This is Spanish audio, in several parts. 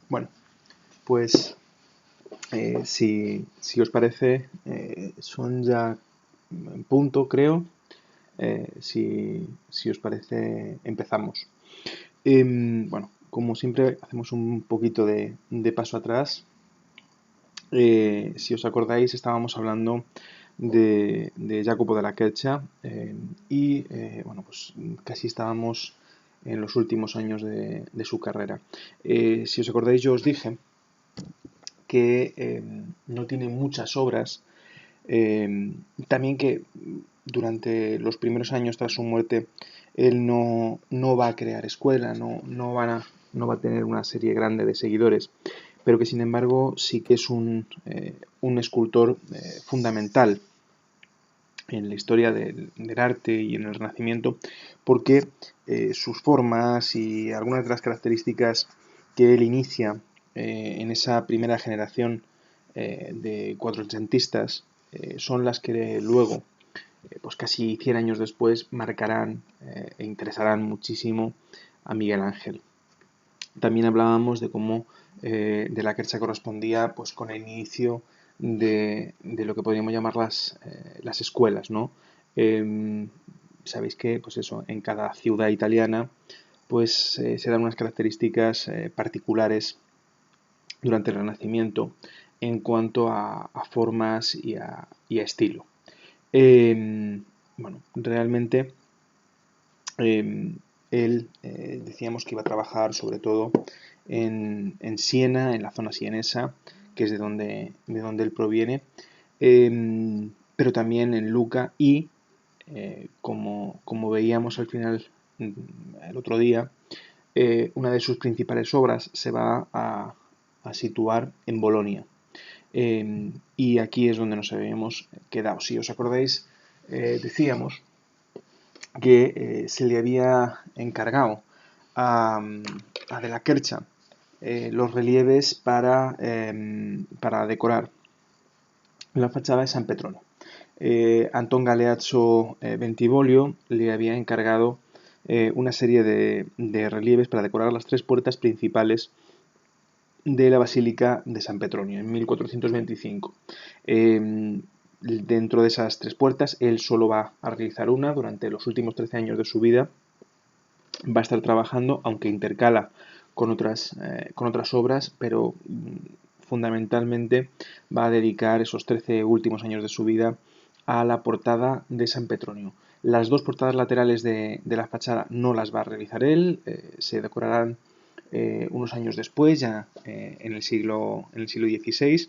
Bueno, pues si os parece, son ya en punto, creo. Si os parece, empezamos. Bueno, como siempre, hacemos un poquito de paso atrás. Si os acordáis, estábamos hablando de Jacopo de la Quercia bueno, pues casi estábamos en los últimos años de su carrera. Si os acordáis, yo os dije que no tiene muchas obras, también que durante los primeros años tras su muerte él no va a crear escuela, no va a tener una serie grande de seguidores, pero que sin embargo sí que es un escultor fundamental en la historia del arte y en el Renacimiento, porque sus formas y algunas de las características que él inicia en esa primera generación de cuatrocentistas son las que luego, pues casi 100 años después, marcarán e interesarán muchísimo a Miguel Ángel. También hablábamos de cómo de la Quercia correspondía pues con el inicio de lo que podríamos llamar las escuelas, ¿no? Sabéis que, pues eso, en cada ciudad italiana pues se dan unas características particulares durante el Renacimiento en cuanto a formas y a estilo. Bueno, realmente él decíamos que iba a trabajar sobre todo en Siena, en la zona sienesa, que es de donde él proviene, pero también en Luca y, como veíamos al final el otro día, una de sus principales obras se va a situar en Bolonia. Y aquí es donde nos habíamos quedado. Si os acordáis, decíamos que se le había encargado a De la Quercia los relieves para decorar la fachada de San Petronio. Antón Galeazzo Bentivoglio le había encargado una serie de relieves para decorar las tres puertas principales de la Basílica de San Petronio en 1425. Dentro de esas tres puertas, él solo va a realizar una durante los últimos 13 años de su vida. Va a estar trabajando, aunque intercala con otras obras, pero fundamentalmente va a dedicar esos 13 últimos años de su vida a la portada de San Petronio. Las dos portadas laterales de la fachada no las va a realizar él, se decorarán unos años después, ya en el siglo XVI,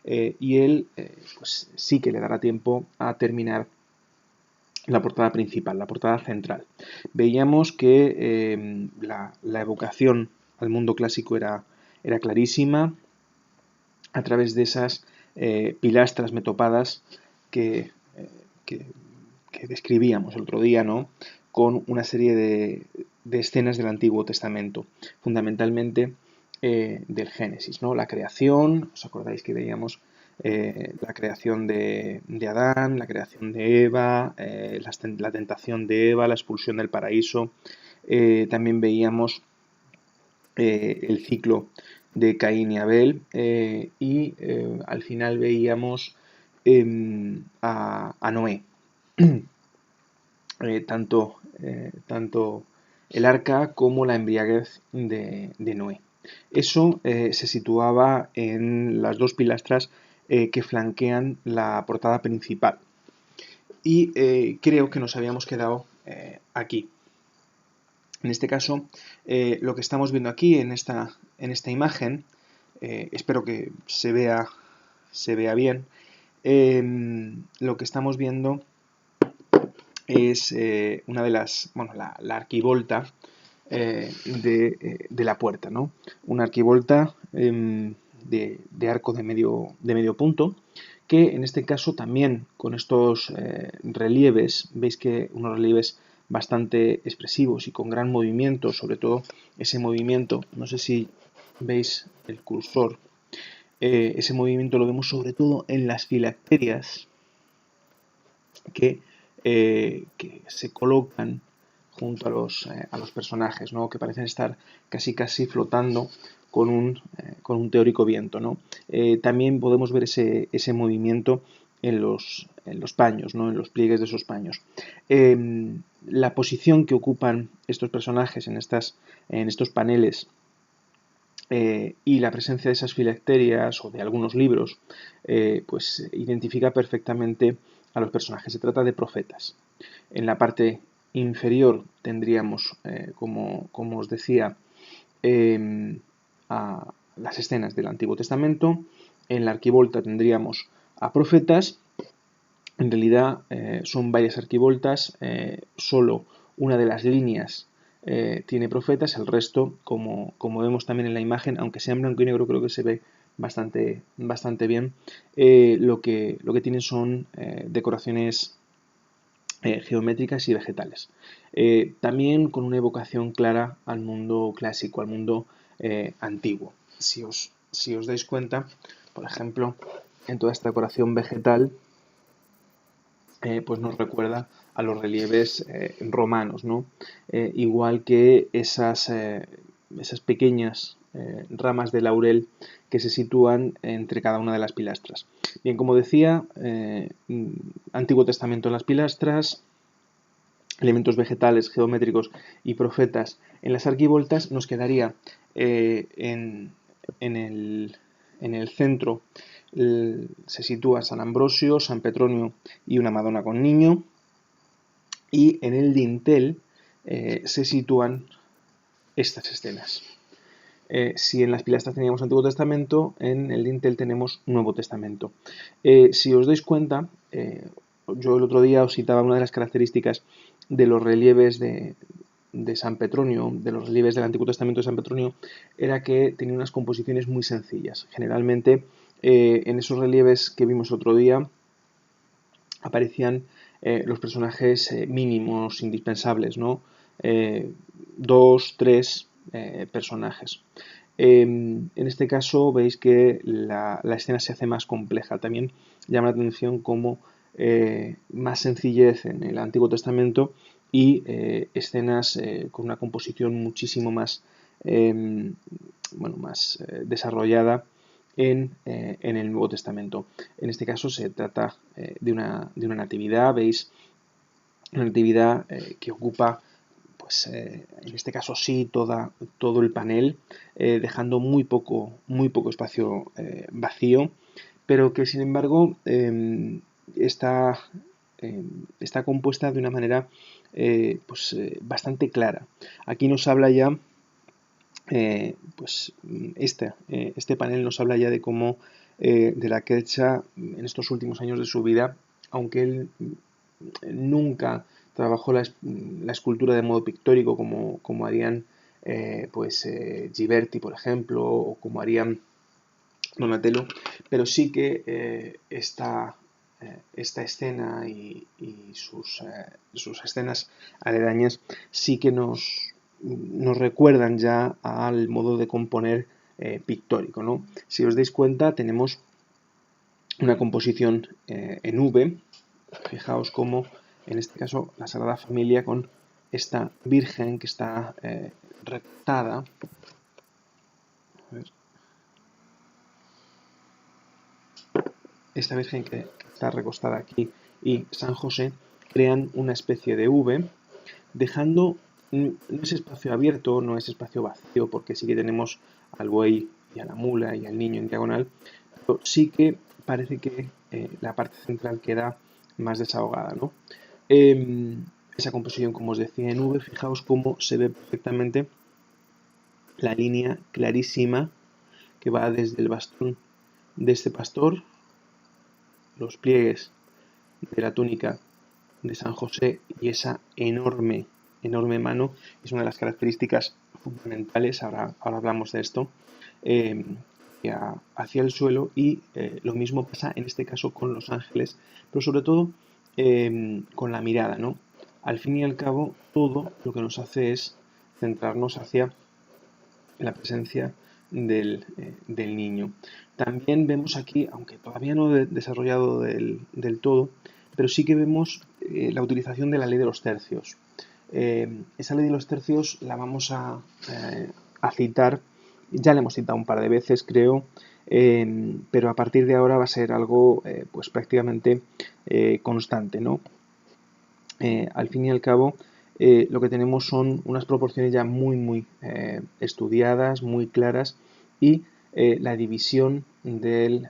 y él pues sí que le dará tiempo a terminar la portada principal, la portada central. Veíamos que la evocación al mundo clásico era clarísima a través de esas pilastras metopadas que describíamos el otro día, ¿no? Con una serie de escenas del Antiguo Testamento, fundamentalmente del Génesis, ¿no? La creación, ¿os acordáis que veíamos la creación de Adán, la creación de Eva, la tentación de Eva, la expulsión del paraíso? También veíamos el ciclo de Caín y Abel y al final veíamos a Noé. Tanto el arca como la embriaguez de Noé. Eso se situaba en las dos pilastras que flanquean la portada principal. Y creo que nos habíamos quedado aquí. En este caso, lo que estamos viendo aquí en esta imagen, espero que se vea bien, lo que estamos viendo es una de las, bueno, la arquivolta de la puerta, ¿no? Una arquivolta de arco de medio punto, que en este caso también con estos relieves, veis que unos relieves bastante expresivos y con gran movimiento, sobre todo ese movimiento, no sé si veis el cursor, ese movimiento lo vemos sobre todo en las filacterias que se colocan junto a los personajes, ¿no? Que parecen estar casi flotando con un teórico viento, ¿no? También podemos ver ese movimiento en los paños, ¿no? En los pliegues de esos paños. La posición que ocupan estos personajes en estos paneles y la presencia de esas filacterias o de algunos libros, pues identifica perfectamente a los personajes. Se trata de profetas. En la parte inferior tendríamos, como os decía, a las escenas del Antiguo Testamento. En la arquivolta tendríamos a profetas. En realidad son varias arquivoltas, solo una de las líneas tiene profetas, el resto, como vemos también en la imagen, aunque sea en blanco y negro, creo que se ve bastante bien. Lo que tienen son decoraciones geométricas y vegetales. También con una evocación clara al mundo clásico, al mundo antiguo. Si os dais cuenta, por ejemplo, en toda esta decoración vegetal, pues nos recuerda a los relieves romanos, ¿no? Igual que esas pequeñas ramas de laurel que se sitúan entre cada una de las pilastras. Bien, como decía, Antiguo Testamento en las pilastras, elementos vegetales, geométricos y profetas en las arquivoltas. Nos quedaría en el centro se sitúa San Ambrosio, San Petronio y una Madonna con niño, y en el dintel se sitúan estas escenas. Si en las pilastras teníamos Antiguo Testamento, en el dintel tenemos Nuevo Testamento. Si os dais cuenta, yo el otro día os citaba una de las características de los relieves de San Petronio, de los relieves del Antiguo Testamento de San Petronio, era que tenía unas composiciones muy sencillas. Generalmente, en esos relieves que vimos otro día, aparecían los personajes mínimos, indispensables, ¿no? 2, 3 personajes. En este caso veis que la escena se hace más compleja. También llama la atención como más sencillez en el Antiguo Testamento y escenas con una composición muchísimo más, más desarrollada en el Nuevo Testamento. En este caso se trata de una natividad, veis, una natividad que ocupa, pues en este caso sí, todo el panel, dejando muy poco espacio vacío, pero que sin embargo está compuesta de una manera bastante clara. Aquí nos habla ya, este panel nos habla ya de cómo de la Quetzalcoatl en estos últimos años de su vida, aunque él nunca trabajó la escultura de modo pictórico como harían Ghiberti, por ejemplo, o como harían Donatello, pero sí que esta escena y sus escenas aledañas sí que nos recuerdan ya al modo de componer pictórico, ¿no? Si os dais cuenta, tenemos una composición en V. Fijaos cómo, en este caso, la Sagrada Familia con esta Virgen que está retratada. A ver. Esta Virgen que está recostada aquí y San José crean una especie de V, dejando no ese espacio abierto, no ese espacio vacío, porque sí que tenemos al buey y a la mula y al niño en diagonal, pero sí que parece que la parte central queda más desahogada, ¿no? Esa composición, como os decía, en V, fijaos cómo se ve perfectamente la línea clarísima que va desde el bastón de este pastor, los pliegues de la túnica de San José y esa enorme mano es una de las características fundamentales, ahora hablamos de esto, hacia el suelo, y lo mismo pasa en este caso con los ángeles, pero sobre todo con la mirada, ¿no? Al fin y al cabo, todo lo que nos hace es centrarnos hacia la presencia del niño. También vemos aquí, aunque todavía no desarrollado del todo, pero sí que vemos la utilización de la ley de los tercios. Esa ley de los tercios la vamos a citar, ya la hemos citado un par de veces, creo, pero a partir de ahora va a ser algo pues prácticamente constante, ¿no? Al fin y al cabo, lo que tenemos son unas proporciones ya muy estudiadas, muy claras, y la división de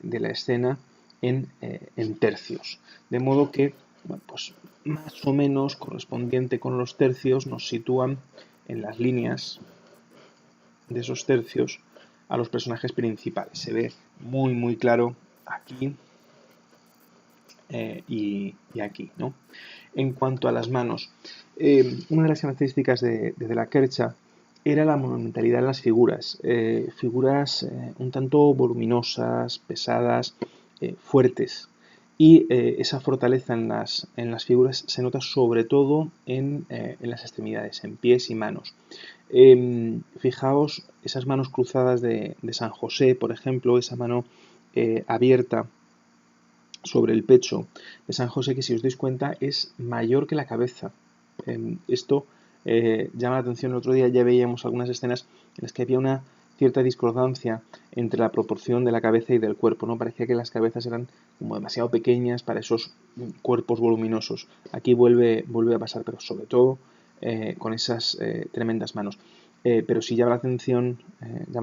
la escena en tercios. De modo que, bueno, pues más o menos correspondiente con los tercios, nos sitúan en las líneas de esos tercios a los personajes principales. Se ve muy claro aquí y aquí, ¿no? En cuanto a las manos, una de las características de la Quercha era la monumentalidad en las figuras. Figuras un tanto voluminosas, pesadas, fuertes. Y esa fortaleza en las figuras se nota sobre todo en las extremidades, en pies y manos. Fijaos esas manos cruzadas de San José, por ejemplo, esa mano abierta sobre el pecho de San José, que si os dais cuenta es mayor que la cabeza. Esto llama la atención. El otro día ya veíamos algunas escenas en las que había una cierta discordancia entre la proporción de la cabeza y del cuerpo, ¿no? Parecía que las cabezas eran como demasiado pequeñas para esos cuerpos voluminosos. Aquí vuelve a pasar, pero sobre todo con esas tremendas manos. Pero si llaman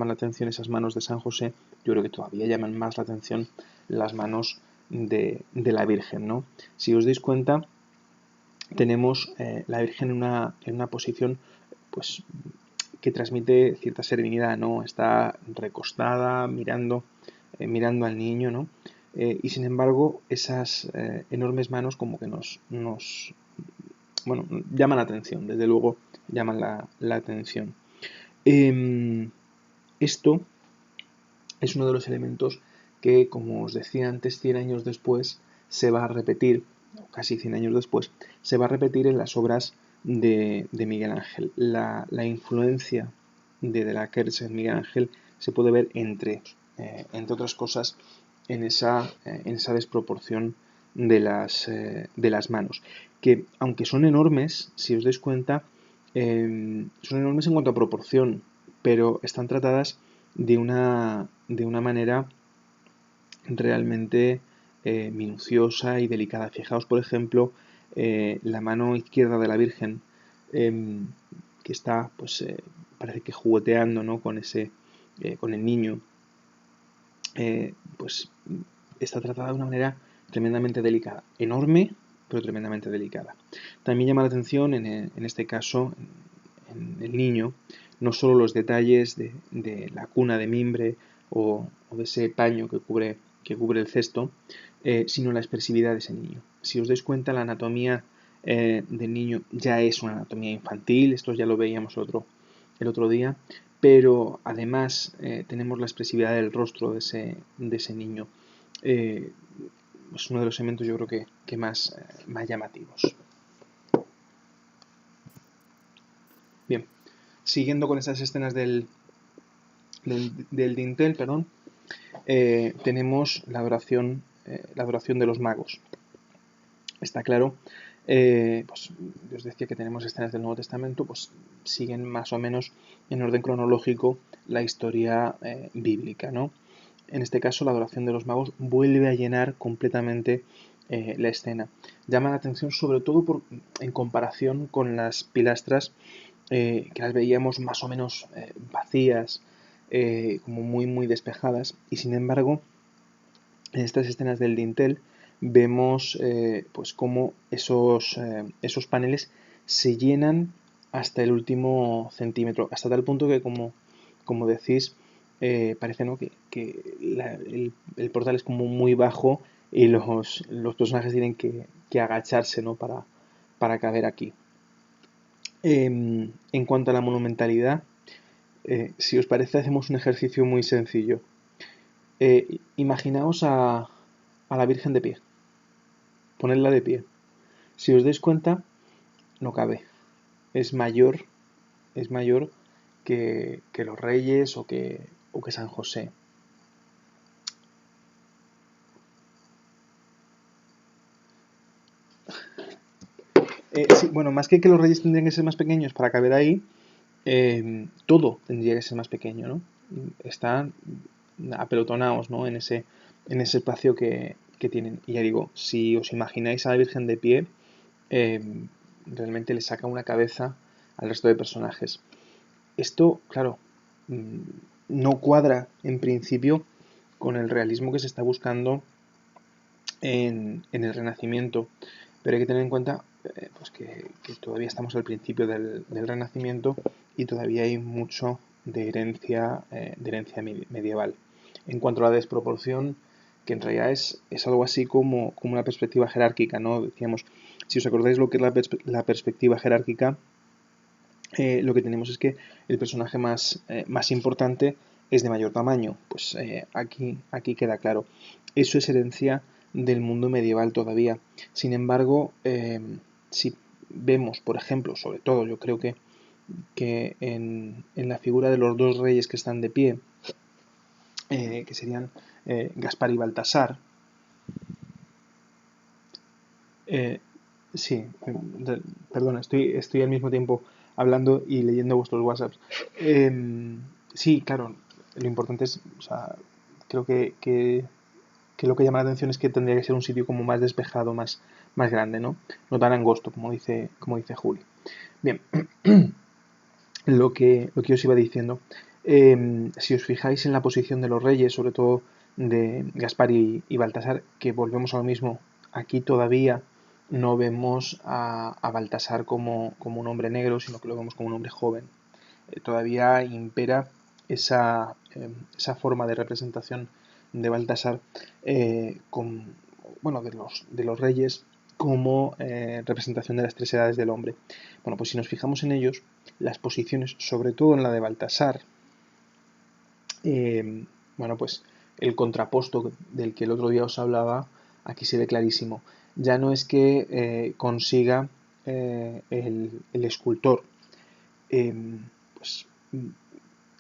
la atención esas manos de San José, yo creo que todavía llaman más la atención las manos de la Virgen, ¿no? Si os dais cuenta, tenemos la Virgen en una posición pues que transmite cierta serenidad, ¿no? Está recostada, mirando al niño, ¿no? Y sin embargo, esas enormes manos como que bueno, llaman la atención, desde luego llaman la atención. Esto es uno de los elementos que, como os decía antes, 100 años después se va a repetir, casi 100 años después, se va a repetir en las obras de Miguel Ángel. La influencia de la Quercha en Miguel Ángel se puede ver entre otras cosas, en esa desproporción de las manos, que aunque son enormes, si os dais cuenta, son enormes en cuanto a proporción, pero están tratadas de una manera realmente minuciosa y delicada. Fijaos, por ejemplo, la mano izquierda de la Virgen, que está, pues, parece que jugueteando, ¿no? Con el niño, pues está tratada de una manera tremendamente delicada, enorme, pero tremendamente delicada. También llama la atención, en este caso, en el niño, no solo los detalles de la cuna de mimbre o de ese paño que cubre el cesto, sino la expresividad de ese niño. Si os dais cuenta, la anatomía del niño ya es una anatomía infantil, esto ya lo veíamos el otro día, pero además tenemos la expresividad del rostro de ese niño. Es uno de los elementos, yo creo que más llamativos. Bien, siguiendo con esas escenas del dintel, perdón, tenemos la adoración de los magos. Está claro, pues os decía que tenemos escenas del Nuevo Testamento, pues siguen más o menos en orden cronológico la historia bíblica, ¿no? En este caso, la adoración de los magos vuelve a llenar completamente la escena. Llama la atención sobre todo en comparación con las pilastras que las veíamos más o menos vacías, como muy despejadas, y sin embargo, en estas escenas del dintel vemos pues cómo esos paneles se llenan hasta el último centímetro, hasta tal punto que, como decís, parece, ¿no? que el portal es como muy bajo y los personajes tienen que agacharse, ¿no? para caber aquí. En cuanto a la monumentalidad, si os parece, hacemos un ejercicio muy sencillo. Imaginaos a la Virgen de pie, ponedla de pie. Si os dais cuenta, no cabe. Es mayor que los reyes o que San José. Sí, bueno, más que los reyes tendrían que ser más pequeños para caber ahí, todo tendría que ser más pequeño, ¿no? Están apelotonados, ¿no? En ese espacio que tienen. Y ya digo, si os imagináis a la Virgen de pie, eh, realmente le saca una cabeza al resto de personajes. Esto, claro, mm, no cuadra en principio con el realismo que se está buscando en el Renacimiento. Pero hay que tener en cuenta pues que todavía estamos al principio del Renacimiento y todavía hay mucho de herencia medieval. En cuanto a la desproporción, que en realidad es algo así como una perspectiva jerárquica, ¿no? Decíamos, si os acordáis lo que es la perspectiva jerárquica, lo que tenemos es que el personaje más importante es de mayor tamaño. Pues aquí queda claro. Eso es herencia del mundo medieval todavía. Sin embargo, si vemos, por ejemplo, sobre todo yo creo que en la figura de los dos reyes que están de pie, que serían Gaspar y Baltasar, eh, sí, perdona, estoy al mismo tiempo hablando y leyendo vuestros WhatsApps. Sí, claro, lo importante es, o sea, creo que lo que llama la atención es que tendría que ser un sitio como más despejado, más grande, ¿no? No tan angosto, como dice Juli. Bien, lo que os iba diciendo, si os fijáis en la posición de los reyes, sobre todo de Gaspar y Baltasar, que volvemos a lo mismo, aquí todavía no vemos a Baltasar como un hombre negro, sino que lo vemos como un hombre joven. Todavía impera esa forma de representación de Baltasar bueno, de los reyes como representación de las tres edades del hombre. Bueno, pues si nos fijamos en ellos, las posiciones, sobre todo en la de Baltasar, bueno, pues el contraposto del que el otro día os hablaba, aquí se ve clarísimo. Ya no es que consiga el escultor eh, pues,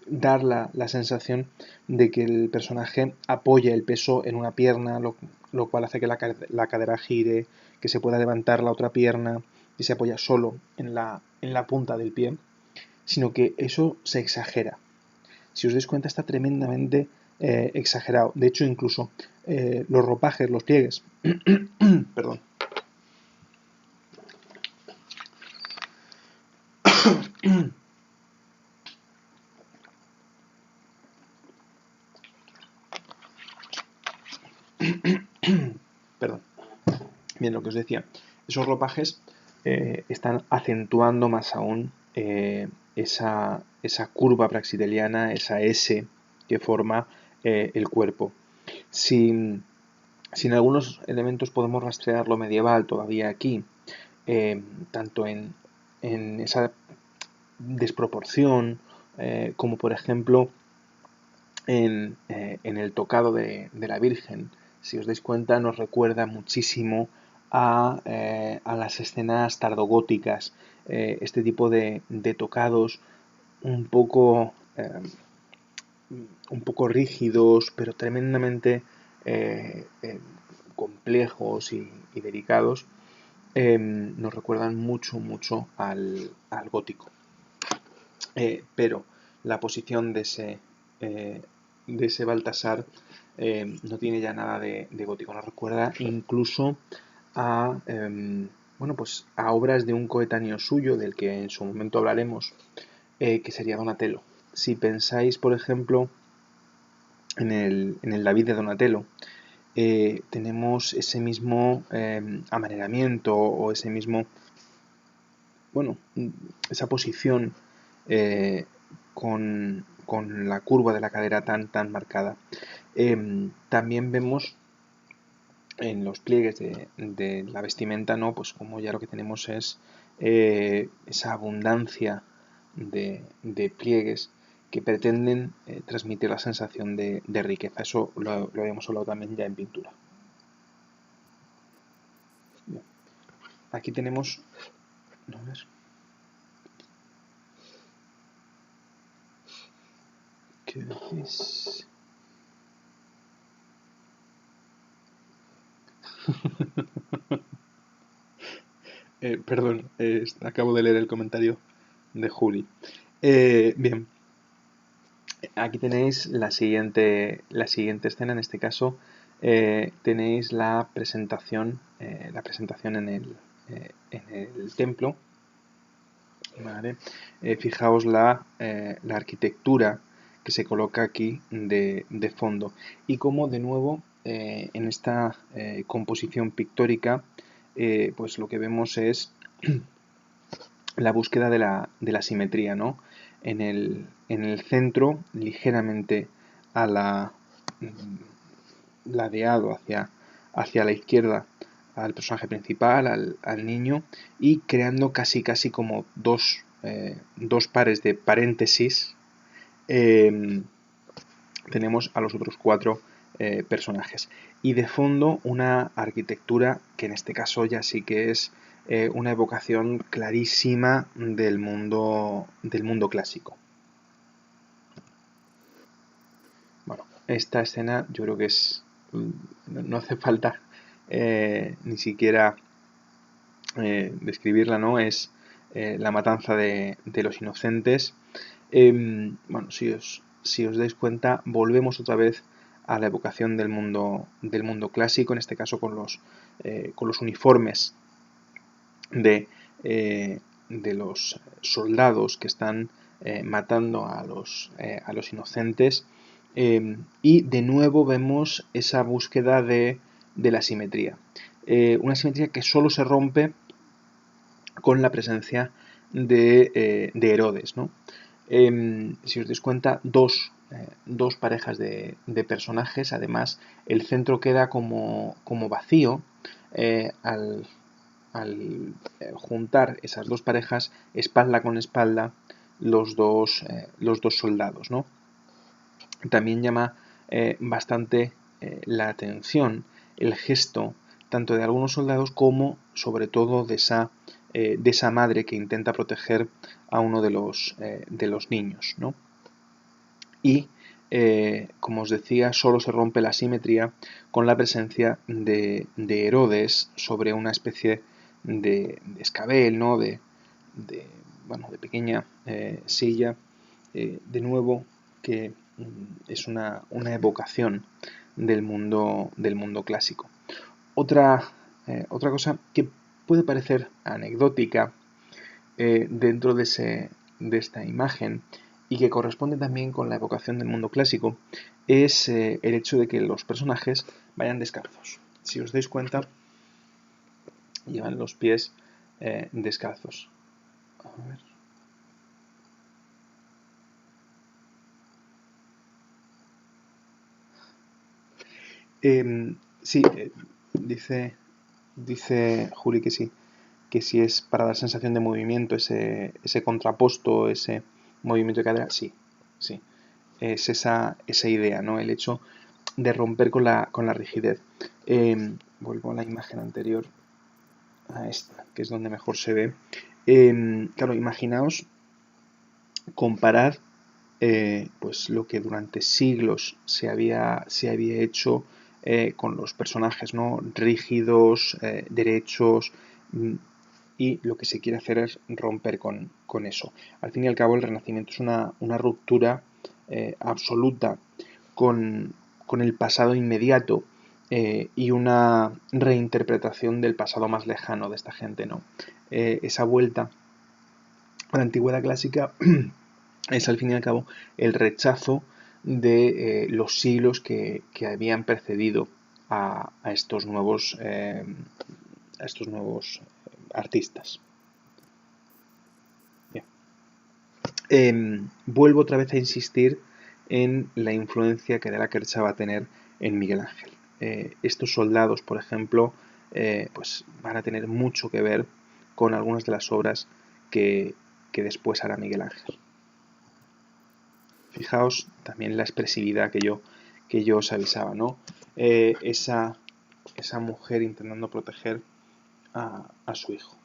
dar la sensación de que el personaje apoya el peso en una pierna, lo cual hace que la cadera gire, que se pueda levantar la otra pierna y se apoya solo en la punta del pie, sino que eso se exagera. Si os dais cuenta, está tremendamente exagerado. De hecho, incluso los ropajes, los pliegues, perdón, perdón, bien, lo que os decía, esos ropajes están acentuando más aún esa curva praxiteliana, esa S que forma el cuerpo. Si, si en algunos elementos podemos rastrear lo medieval todavía aquí, tanto en esa desproporción, como por ejemplo en el tocado de la Virgen. Si os dais cuenta, nos recuerda muchísimo a las escenas tardogóticas, este tipo de tocados un poco, un poco rígidos, pero tremendamente complejos y delicados, nos recuerdan mucho, mucho al gótico. Pero la posición de ese Baltasar no tiene ya nada de gótico. Nos recuerda incluso bueno, pues a obras de un coetáneo suyo, del que en su momento hablaremos, que sería Donatello. Si pensáis, por ejemplo, en el David de Donatello, tenemos ese mismo amaneramiento o ese mismo, bueno, esa posición eh, con la curva de la cadera tan marcada. También vemos en los pliegues de la vestimenta, ¿no? Pues como ya lo que tenemos es esa abundancia de pliegues que pretenden transmitir la sensación de riqueza. Eso lo habíamos hablado también ya en pintura. Bien. Aquí tenemos... A ver, ¿qué decís? Perdón, acabo de leer el comentario de Juli. Bien, aquí tenéis la siguiente escena. En este caso tenéis la presentación en el templo. ¿Vale? Fijaos la arquitectura que se coloca aquí de fondo y cómo de nuevo en esta composición pictórica pues lo que vemos es la búsqueda de la simetría, ¿no? En el centro, ligeramente a ladeado hacia la izquierda al personaje principal, al niño, y creando casi casi como dos pares de paréntesis, eh, tenemos a los otros cuatro personajes. Y de fondo una arquitectura que en este caso ya sí que es una evocación clarísima del mundo clásico. Bueno, esta escena yo creo que no hace falta ni siquiera describirla, ¿no? Es la matanza de los inocentes. Bueno, si os dais cuenta, volvemos otra vez a la evocación del mundo clásico, en este caso con los uniformes de los soldados que están matando a los inocentes. Y de nuevo vemos esa búsqueda de la simetría. Una simetría que solo se rompe con la presencia de Herodes, ¿no? Si os dais cuenta, dos parejas de personajes. Además, el centro queda como vacío al juntar esas dos parejas espalda con espalda los dos soldados, ¿no? También llama bastante la atención el gesto tanto de algunos soldados como sobre todo de esa madre que intenta proteger a uno de los niños, ¿no? Y como os decía, solo se rompe la simetría con la presencia de Herodes sobre una especie de escabel, ¿no? Bueno, de pequeña silla, de nuevo que es una evocación del mundo clásico. Otra cosa que puede parecer anecdótica dentro de esta imagen y que corresponde también con la evocación del mundo clásico es el hecho de que los personajes vayan descalzos. Si os dais cuenta, llevan los pies descalzos. A ver. Sí, dice Juli que sí es para dar sensación de movimiento, ese contraposto, ese movimiento de cadera, sí, sí. Es esa idea, ¿no? El hecho de romper con la rigidez. Vuelvo a la imagen anterior, a esta, que es donde mejor se ve. Claro, imaginaos comparar pues lo que durante siglos se había hecho con los personajes, ¿no? Rígidos, derechos, y lo que se quiere hacer es romper con eso. Al fin y al cabo, el Renacimiento es una ruptura absoluta con el pasado inmediato y una reinterpretación del pasado más lejano de esta gente, ¿no? Esa vuelta a la antigüedad clásica es al fin y al cabo el rechazo de los siglos que habían precedido a estos nuevos artistas. Bien. Vuelvo otra vez a insistir en la influencia que de la Quercha va a tener en Miguel Ángel. Estos soldados, por ejemplo, pues van a tener mucho que ver con algunas de las obras que después hará Miguel Ángel. Fijaos también la expresividad que yo os avisaba, ¿no? Esa mujer intentando proteger a su hijo.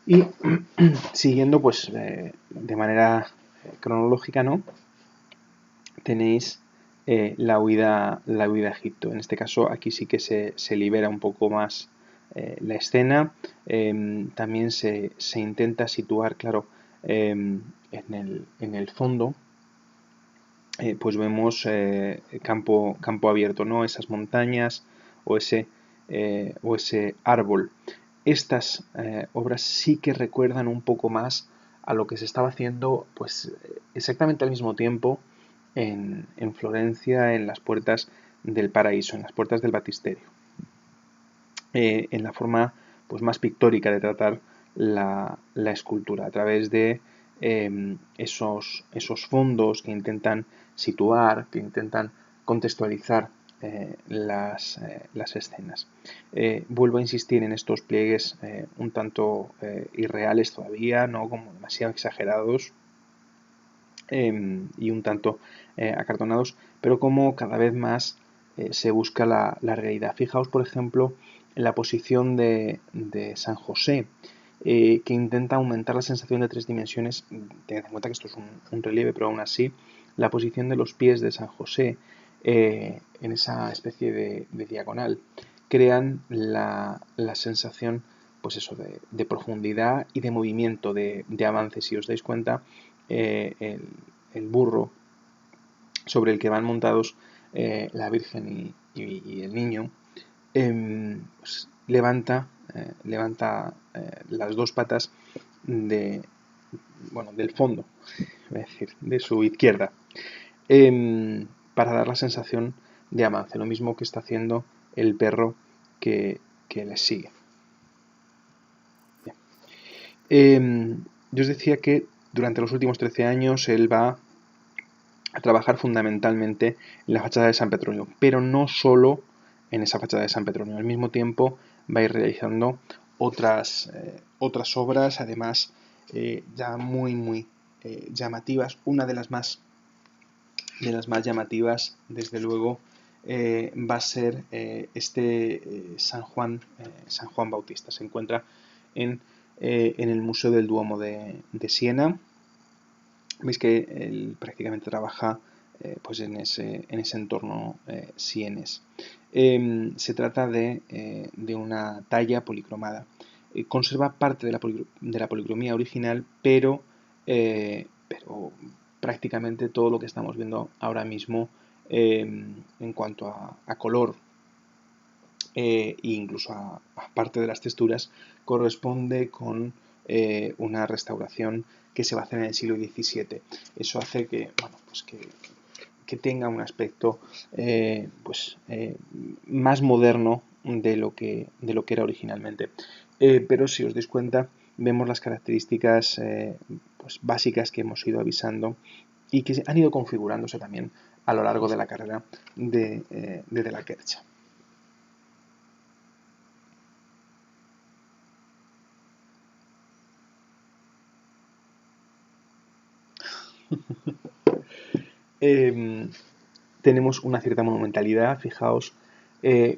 Y siguiendo pues de manera cronológica, ¿no? Tenéis la huida a Egipto. En este caso, aquí sí que se libera un poco más la escena. También se intenta situar, claro, en el fondo, pues vemos campo abierto, ¿no? Esas montañas o o ese árbol. Estas obras sí que recuerdan un poco más a lo que se estaba haciendo, pues exactamente al mismo tiempo en Florencia, en las puertas del paraíso, en las puertas del batisterio, en la forma pues más pictórica de tratar la escultura a través de esos fondos que intentan situar, que intentan contextualizar las escenas. Vuelvo a insistir en estos pliegues un tanto irreales todavía, no como demasiado exagerados, y un tanto acartonados, pero como cada vez más se busca la realidad. Fijaos, por ejemplo, en la posición de San José, que intenta aumentar la sensación de tres dimensiones. Tened en cuenta que esto es un relieve, pero aún así, la posición de los pies de San José en esa especie de diagonal crean la sensación, pues eso, de profundidad y de movimiento, de avance. Si os dais cuenta, el burro sobre el que van montados la Virgen y el niño, pues levanta las dos patas de, bueno, del fondo, es decir, de su izquierda, para dar la sensación de avance, lo mismo que está haciendo el perro que les sigue. Yo os decía que durante los últimos 13 años él va a trabajar fundamentalmente en la fachada de San Petronio, pero no solo en esa fachada de San Petronio. Al mismo tiempo va a ir realizando otras obras, además ya muy llamativas. Una de las más llamativas, desde luego, va a ser San Juan Bautista. Se encuentra en el Museo del Duomo de Siena. Veis que él prácticamente trabaja pues en ese entorno sienés. Se trata de una talla policromada. Conserva parte de la policromía original, pero prácticamente todo lo que estamos viendo ahora mismo en cuanto a color e incluso a parte de las texturas corresponde con una restauración que se va a hacer en el siglo XVII. Eso hace que, bueno, pues que tenga un aspecto más moderno de lo que era originalmente. Pero si os dais cuenta, vemos las características pues básicas que hemos ido avisando y que han ido configurándose también a lo largo de la carrera de la Quercha. Eh, tenemos una cierta monumentalidad, fijaos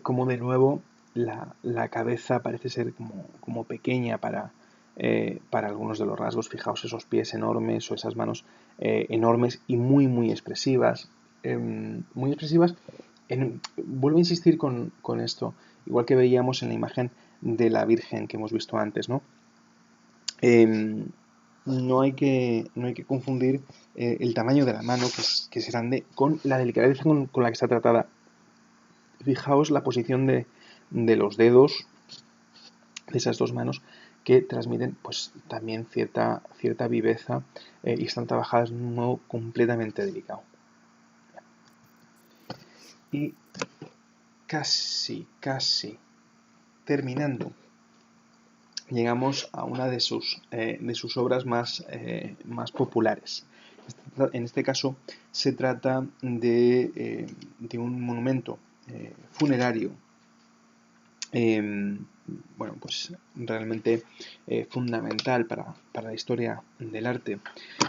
como de nuevo la cabeza parece ser como pequeña para algunos de los rasgos. Fijaos esos pies enormes o esas manos enormes y muy expresivas. Muy expresivas. Vuelvo a insistir con esto, igual que veíamos en la imagen de la Virgen que hemos visto antes, ¿no? No hay que confundir el tamaño de la mano, que es grande, con la delicadeza con la que está tratada. Fijaos la posición de los dedos de esas dos manos que transmiten pues también cierta viveza y están trabajadas de un modo completamente delicado. Y casi terminando, llegamos a una de sus obras más populares. En este caso se trata de un monumento funerario, bueno, pues realmente fundamental para la historia del arte.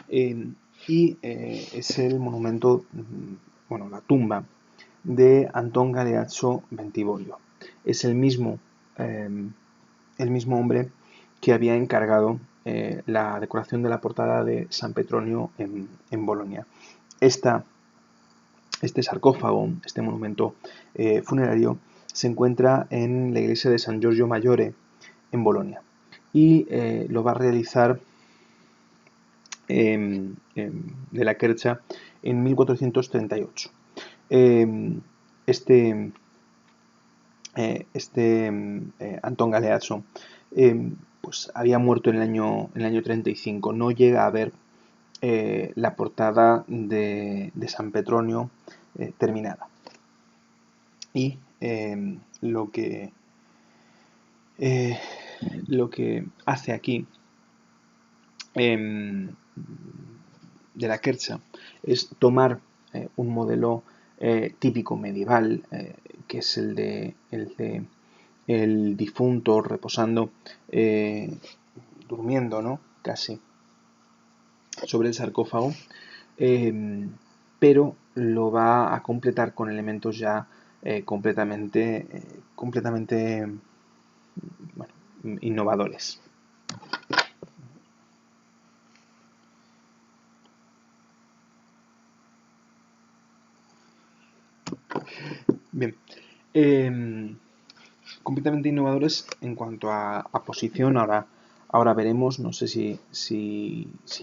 Y es el monumento, bueno, la tumba de Antón Galeazzo Bentivoglio. Es el mismo hombre que había encargado la decoración de la portada de San Petronio en Bolonia. Este sarcófago, este monumento funerario, se encuentra en la iglesia de San Giorgio Maggiore en Bolonia y lo va a realizar de la Quercia en 1438. Antón Galeazzo pues había muerto en el año 35. No llega a ver la portada de San Petronio terminada. Y lo que hace aquí de la Quercia es tomar un modelo típico medieval, que es el de el difunto reposando, durmiendo, ¿no? Casi sobre el sarcófago, pero lo va a completar con elementos ya completamente bueno, innovadores. Bien, completamente innovadores en cuanto a posición. Ahora veremos, no sé si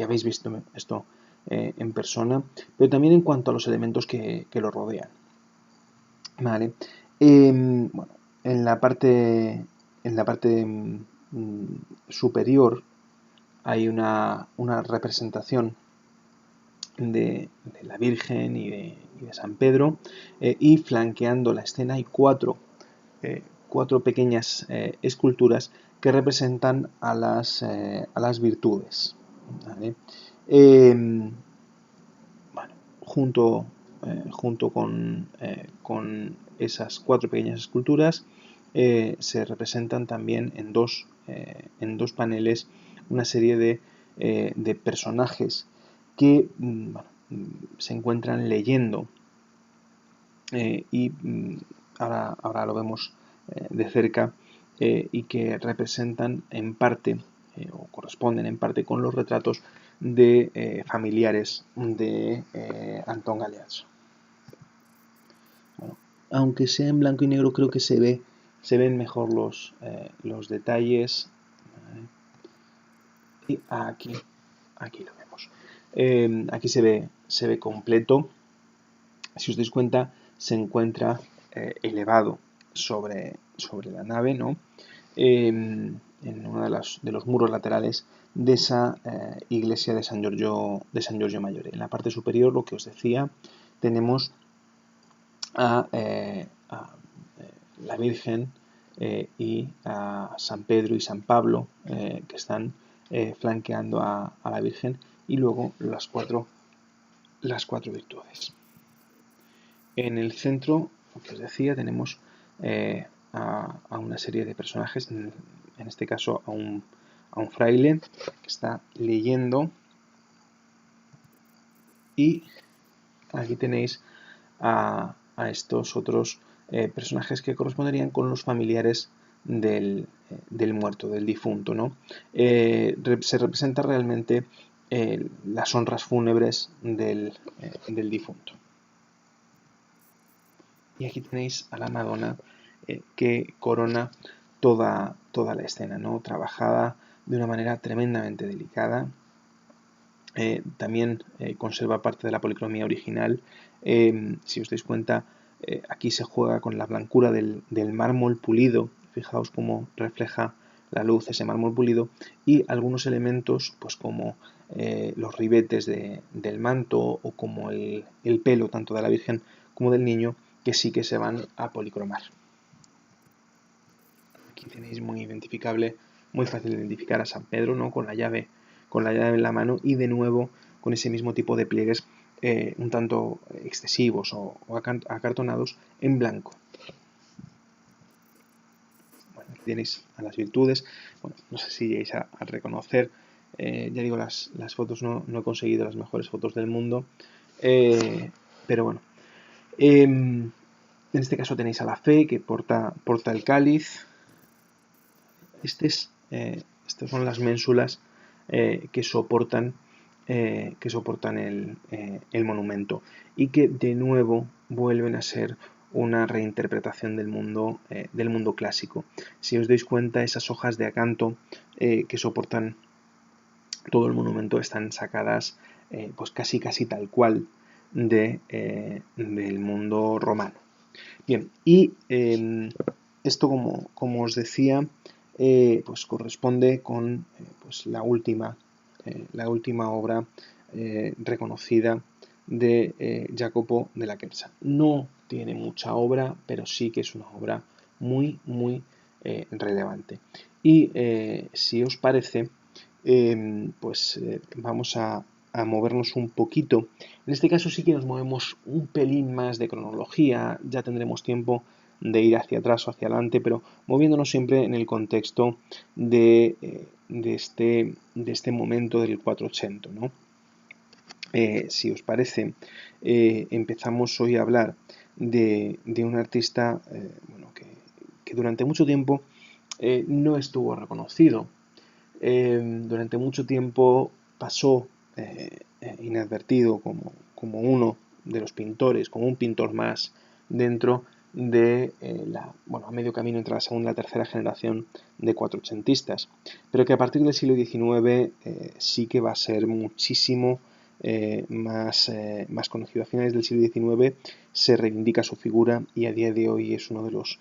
habéis visto esto en persona, pero también en cuanto a los elementos que lo rodean. Vale. Bueno, en la parte superior hay una representación de la Virgen y de San Pedro, y flanqueando la escena hay cuatro pequeñas esculturas que representan a las virtudes. ¿Vale? Bueno, junto con esas cuatro pequeñas esculturas se representan también en dos paneles una serie de personajes que se encuentran leyendo, y ahora lo vemos de cerca, y que representan en parte o corresponden en parte con los retratos de familiares de Antón Galeazzo. Bueno, aunque sea en blanco y negro, creo que se ven mejor los detalles. Y aquí lo vemos. Aquí se ve completo. Si os dais cuenta, se encuentra elevado sobre la nave, ¿no? En uno de los muros laterales de esa iglesia de San Giorgio Maggiore. En la parte superior, lo que os decía, tenemos a la Virgen y a San Pedro y San Pablo, que están flanqueando a la Virgen, y luego las cuatro virtudes. En el centro, lo que os decía, tenemos a una serie de personajes, en este caso a un fraile que está leyendo, y aquí tenéis a estos otros personajes que corresponderían con los familiares del muerto, del difunto, ¿no? Se representa realmente las honras fúnebres del difunto. Y aquí tenéis a la Madonna que corona toda la escena, ¿no? Trabajada de una manera tremendamente delicada. También conserva parte de la policromía original. Si os dais cuenta, aquí se juega con la blancura del mármol pulido. Fijaos cómo refleja la luz ese mármol pulido, y algunos elementos, pues como los ribetes del manto, o como el pelo tanto de la Virgen como del niño, que sí que se van a policromar. Aquí tenéis muy identificable, muy fácil de identificar a San Pedro, ¿no? Con la llave en la mano, y de nuevo con ese mismo tipo de pliegues un tanto excesivos o acartonados en blanco. Bueno, aquí tenéis a las virtudes. Bueno, no sé si llegáis a reconocer, ya digo, las fotos no he conseguido las mejores fotos del mundo, pero bueno. En este caso tenéis a la fe, que porta el cáliz. Este es Estas son las ménsulas que soportan el monumento y que de nuevo vuelven a ser una reinterpretación del mundo clásico. Si os dais cuenta, esas hojas de acanto que soportan todo el monumento están sacadas pues casi tal cual del mundo romano. Bien, y esto, como os decía, pues corresponde con pues la última obra reconocida de Jacopo della Quercia. No tiene mucha obra, pero sí que es una obra muy relevante. Y si os parece, pues vamos a movernos un poquito. En este caso sí que nos movemos un pelín más de cronología, ya tendremos tiempo de ir hacia atrás o hacia adelante, pero moviéndonos siempre en el contexto de este momento del 480, ¿no? Si os parece, empezamos hoy a hablar de un artista bueno, que durante mucho tiempo no estuvo reconocido. Durante mucho tiempo pasó inadvertido como uno de los pintores, como un pintor más dentro de a medio camino entre la segunda y la tercera generación de cuatrochentistas, pero que a partir del siglo XIX sí que va a ser muchísimo más conocido. A finales del siglo XIX se reivindica su figura y a día de hoy es uno de los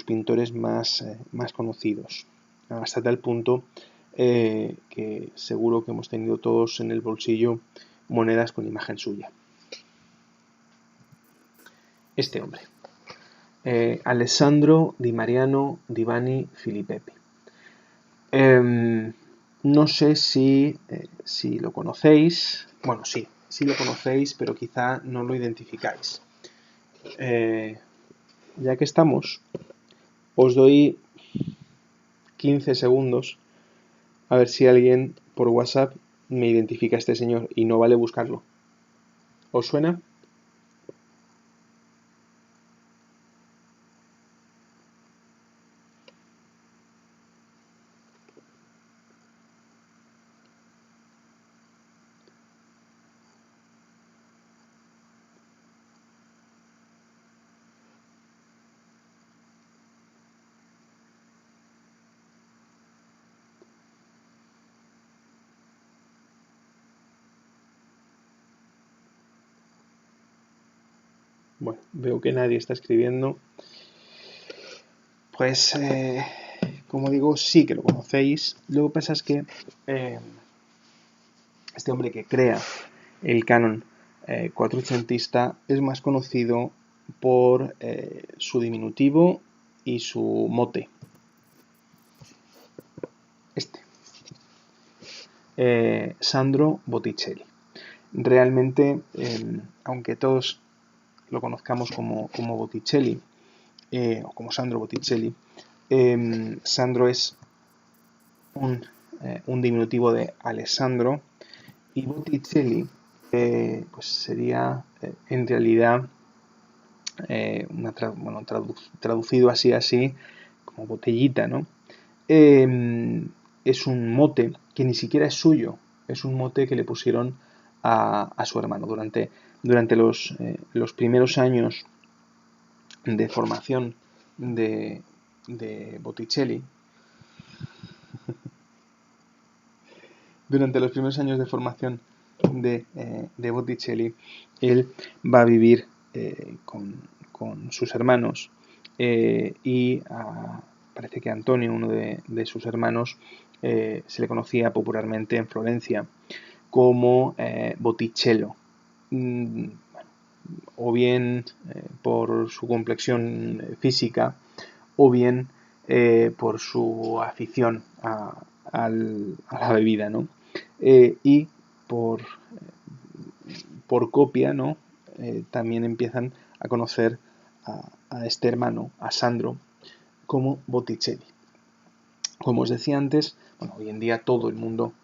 pintores más conocidos, hasta tal punto que seguro que hemos tenido todos en el bolsillo monedas con imagen suya. Este hombre, Alessandro Di Mariano Di Vanni Filippelli. No sé si lo conocéis. Bueno, sí lo conocéis, pero quizá no lo identificáis. Ya que estamos, os doy 15 segundos a ver si alguien por WhatsApp me identifica a este señor, y no vale buscarlo. ¿Os suena? Bueno, veo que nadie está escribiendo. Pues, como digo, sí que lo conocéis. Lo que pasa es que este hombre que crea el canon cuatrocentista es más conocido por su diminutivo y su mote. Sandro Botticelli. Realmente, aunque todos lo conozcamos como Botticelli, o como Sandro Botticelli, Sandro es un diminutivo de Alessandro, y Botticelli pues sería en realidad traducido así como botellita, ¿no? Es un mote que ni siquiera es suyo, es un mote que le pusieron a su hermano durante los primeros años de formación de Botticelli. Durante los primeros años de formación de Botticelli, él va a vivir con sus hermanos y parece que Antonio, uno de sus hermanos, se le conocía popularmente en Florencia como Botticello, o bien por su complexión física, o bien por su afición a la bebida, ¿no? Y por copia, ¿no? También empiezan a conocer a este hermano, a Sandro, como Botticelli. Como os decía antes, bueno, hoy en día todo el mundo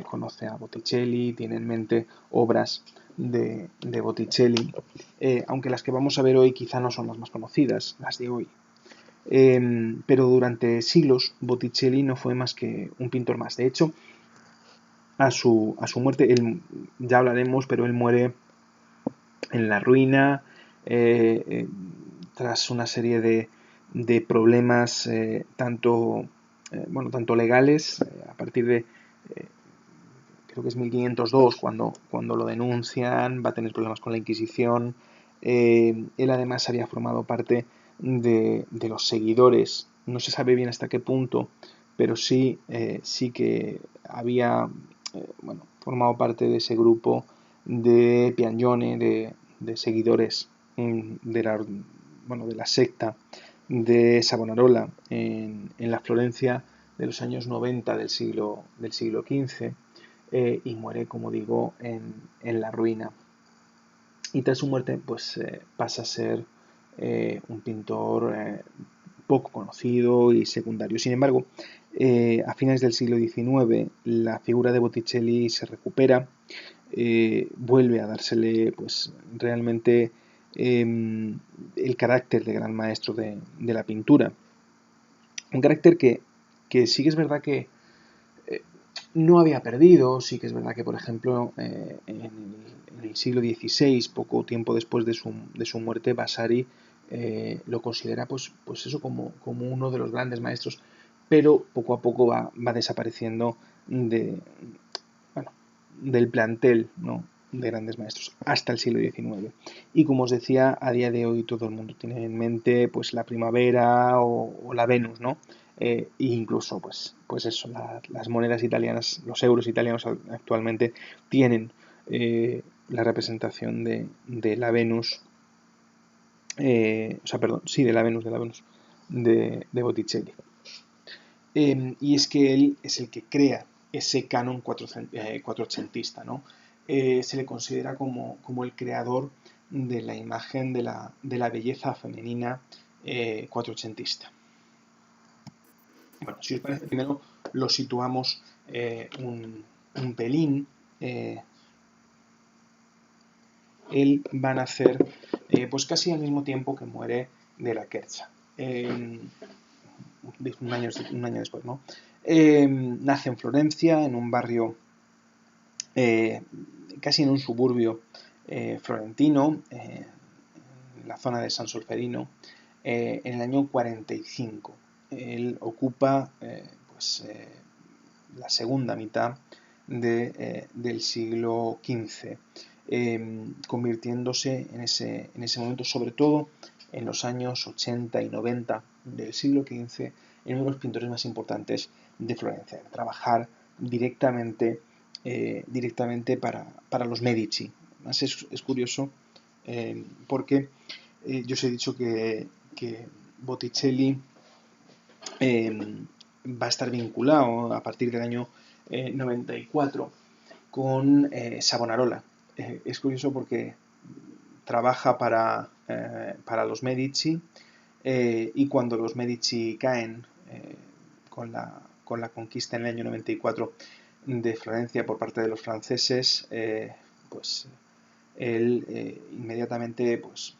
conoce a Botticelli, tiene en mente obras de Botticelli, aunque las que vamos a ver hoy quizá no son las más conocidas, las de hoy. Pero durante siglos Botticelli no fue más que un pintor más. De hecho, a su muerte, ya hablaremos, pero él muere en la ruina, eh, eh, tras una serie de problemas tanto legales, a partir de, eh, creo que es 1502, cuando lo denuncian, va a tener problemas con la Inquisición. Él además había formado parte de los seguidores, no se sabe bien hasta qué punto, pero sí que había formado parte de ese grupo de Piagnone, de seguidores de la secta de Savonarola en la Florencia de los años 90 del siglo XV, y muere, como digo, en la ruina. Y tras su muerte, pues pasa a ser un pintor poco conocido y secundario. Sin embargo, a finales del siglo XIX, la figura de Botticelli se recupera, vuelve a dársele, pues, realmente el carácter de gran maestro de la pintura. Un carácter que sí que es verdad que eh, no había perdido. Sí que es verdad que, por ejemplo, en el siglo XVI, poco tiempo después de su muerte, Vasari lo considera, pues eso, como uno de los grandes maestros, pero poco a poco va desapareciendo bueno, del plantel, ¿no?, de grandes maestros hasta el siglo XIX. Y como os decía, a día de hoy todo el mundo tiene en mente, pues, la primavera o la Venus, ¿no? E incluso, pues eso, las monedas italianas, los euros italianos actualmente tienen la representación de la Venus, o sea, perdón, sí, de la Venus de Botticelli. Y es que él es el que crea ese canon cuatrocentista, ¿no? Se le considera como el creador de la imagen de la belleza femenina cuatrocentista. Bueno, si os parece, primero lo situamos un pelín. Él va a nacer pues casi al mismo tiempo que muere de la Quercia. Un año después, ¿no? Nace en Florencia, en un barrio, eh, casi en un suburbio florentino, en la zona de San Solferino, en el año 45. Él ocupa la segunda mitad del siglo XV, convirtiéndose en ese momento, sobre todo en los años 80 y 90 del siglo XV, en uno de los pintores más importantes de Florencia, trabajar directamente para los Medici. Además es curioso porque yo os he dicho que Botticelli va a estar vinculado a partir del año 94 con Savonarola. Es curioso porque trabaja para los Medici, y cuando los Medici caen con la conquista en el año 94 de Florencia por parte de los franceses, pues él inmediatamente pues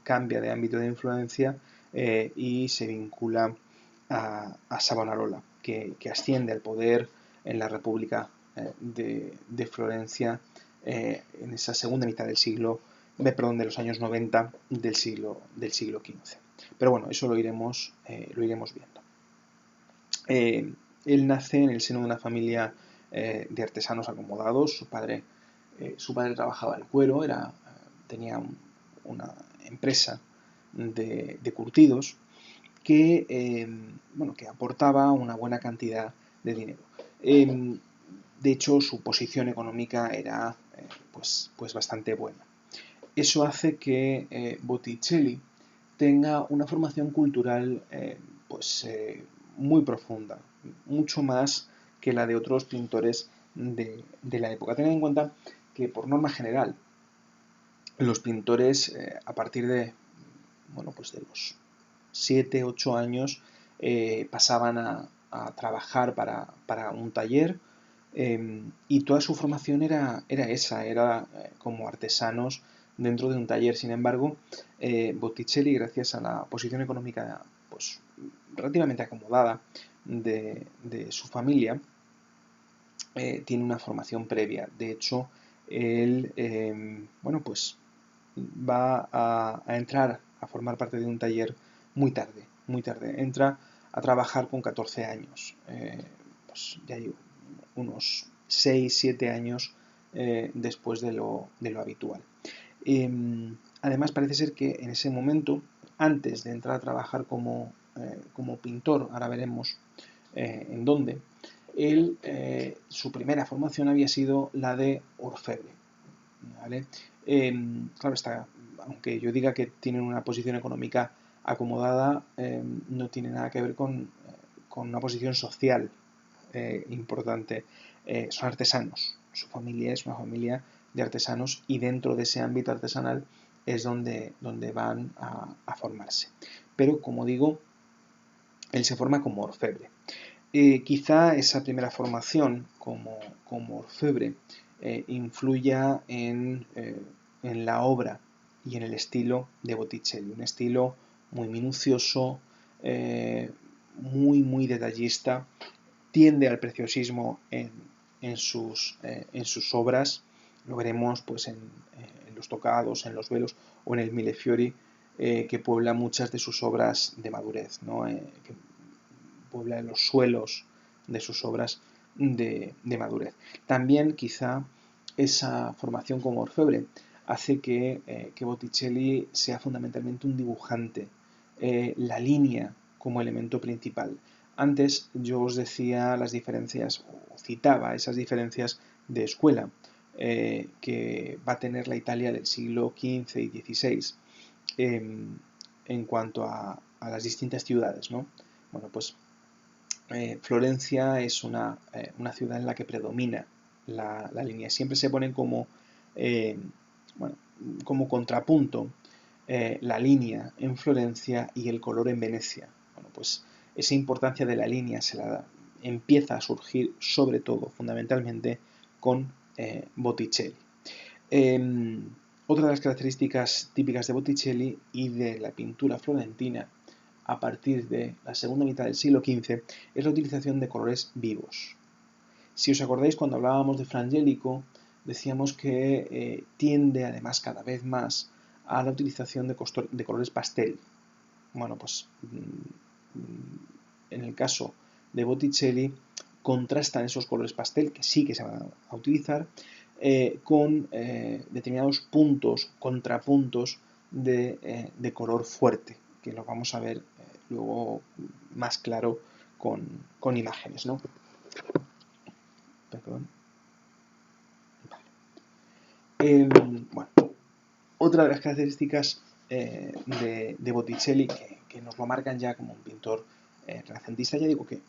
cambia de ámbito de influencia y se vincula a Savonarola, que asciende al poder en la República de Florencia en esa segunda mitad de los años 90 del siglo XV. Pero bueno, eso lo iremos viendo. Él nace en el seno de una familia de artesanos acomodados. Su padre trabajaba el cuero, tenía una empresa de curtidos que aportaba una buena cantidad de dinero. De hecho, su posición económica era pues bastante buena. Eso hace que Botticelli tenga una formación cultural muy profunda, mucho más que la de otros pintores de la época. Tened en cuenta que, por norma general, los pintores a partir de los 7, 8 años pasaban a trabajar para un taller, y toda su formación era esa, era como artesanos dentro de un taller. Sin embargo, Botticelli, gracias a la posición económica pues, relativamente acomodada de su familia, tiene una formación previa. De hecho, él bueno, pues va a entrar a formar parte de un taller muy tarde, muy tarde. Entra a trabajar con 14 años, pues ya digo, unos 6, 7 años después de lo habitual. Además, parece ser que en ese momento, antes de entrar a trabajar como pintor, ahora veremos en dónde, él, su primera formación había sido la de orfebre. ¿Vale? Claro está, aunque yo diga que tienen una posición económica acomodada, no tiene nada que ver con una posición social importante. Son artesanos, su familia es una familia de artesanos y dentro de ese ámbito artesanal es donde van a formarse. Pero, como digo, él se forma como orfebre. Quizá esa primera formación como orfebre influya en la obra y en el estilo de Botticelli, un estilo muy minucioso, muy detallista, tiende al preciosismo en sus obras, lo veremos pues en los tocados, en los velos o en el Millefiori, que puebla muchas de sus obras de madurez, ¿no? Que puebla los suelos de sus obras de madurez. También quizá esa formación como orfebre hace que Botticelli sea fundamentalmente un dibujante, la línea como elemento principal. Antes yo os decía las diferencias, o citaba esas diferencias de escuela que va a tener la Italia del siglo XV y XVI en cuanto a las distintas ciudades, ¿no? Bueno, pues Florencia es una ciudad en la que predomina la línea. Siempre se ponen eh, bueno, como contrapunto la línea en Florencia y el color en Venecia. Bueno, pues esa importancia de la línea empieza a surgir sobre todo, fundamentalmente, con Botticelli. Otra de las características típicas de Botticelli y de la pintura florentina a partir de la segunda mitad del siglo XV es la utilización de colores vivos. Si os acordáis, cuando hablábamos de Frangélico, decíamos que tiende además cada vez más a la utilización de colores pastel. Bueno, pues en el caso de Botticelli contrastan esos colores pastel, que sí que se van a utilizar, con determinados puntos, contrapuntos de color fuerte, que lo vamos a ver luego más claro con imágenes, ¿no? Perdón. Vale. Bueno, otra de las características de Botticelli que nos lo marcan ya como un pintor renacentista, ya digo que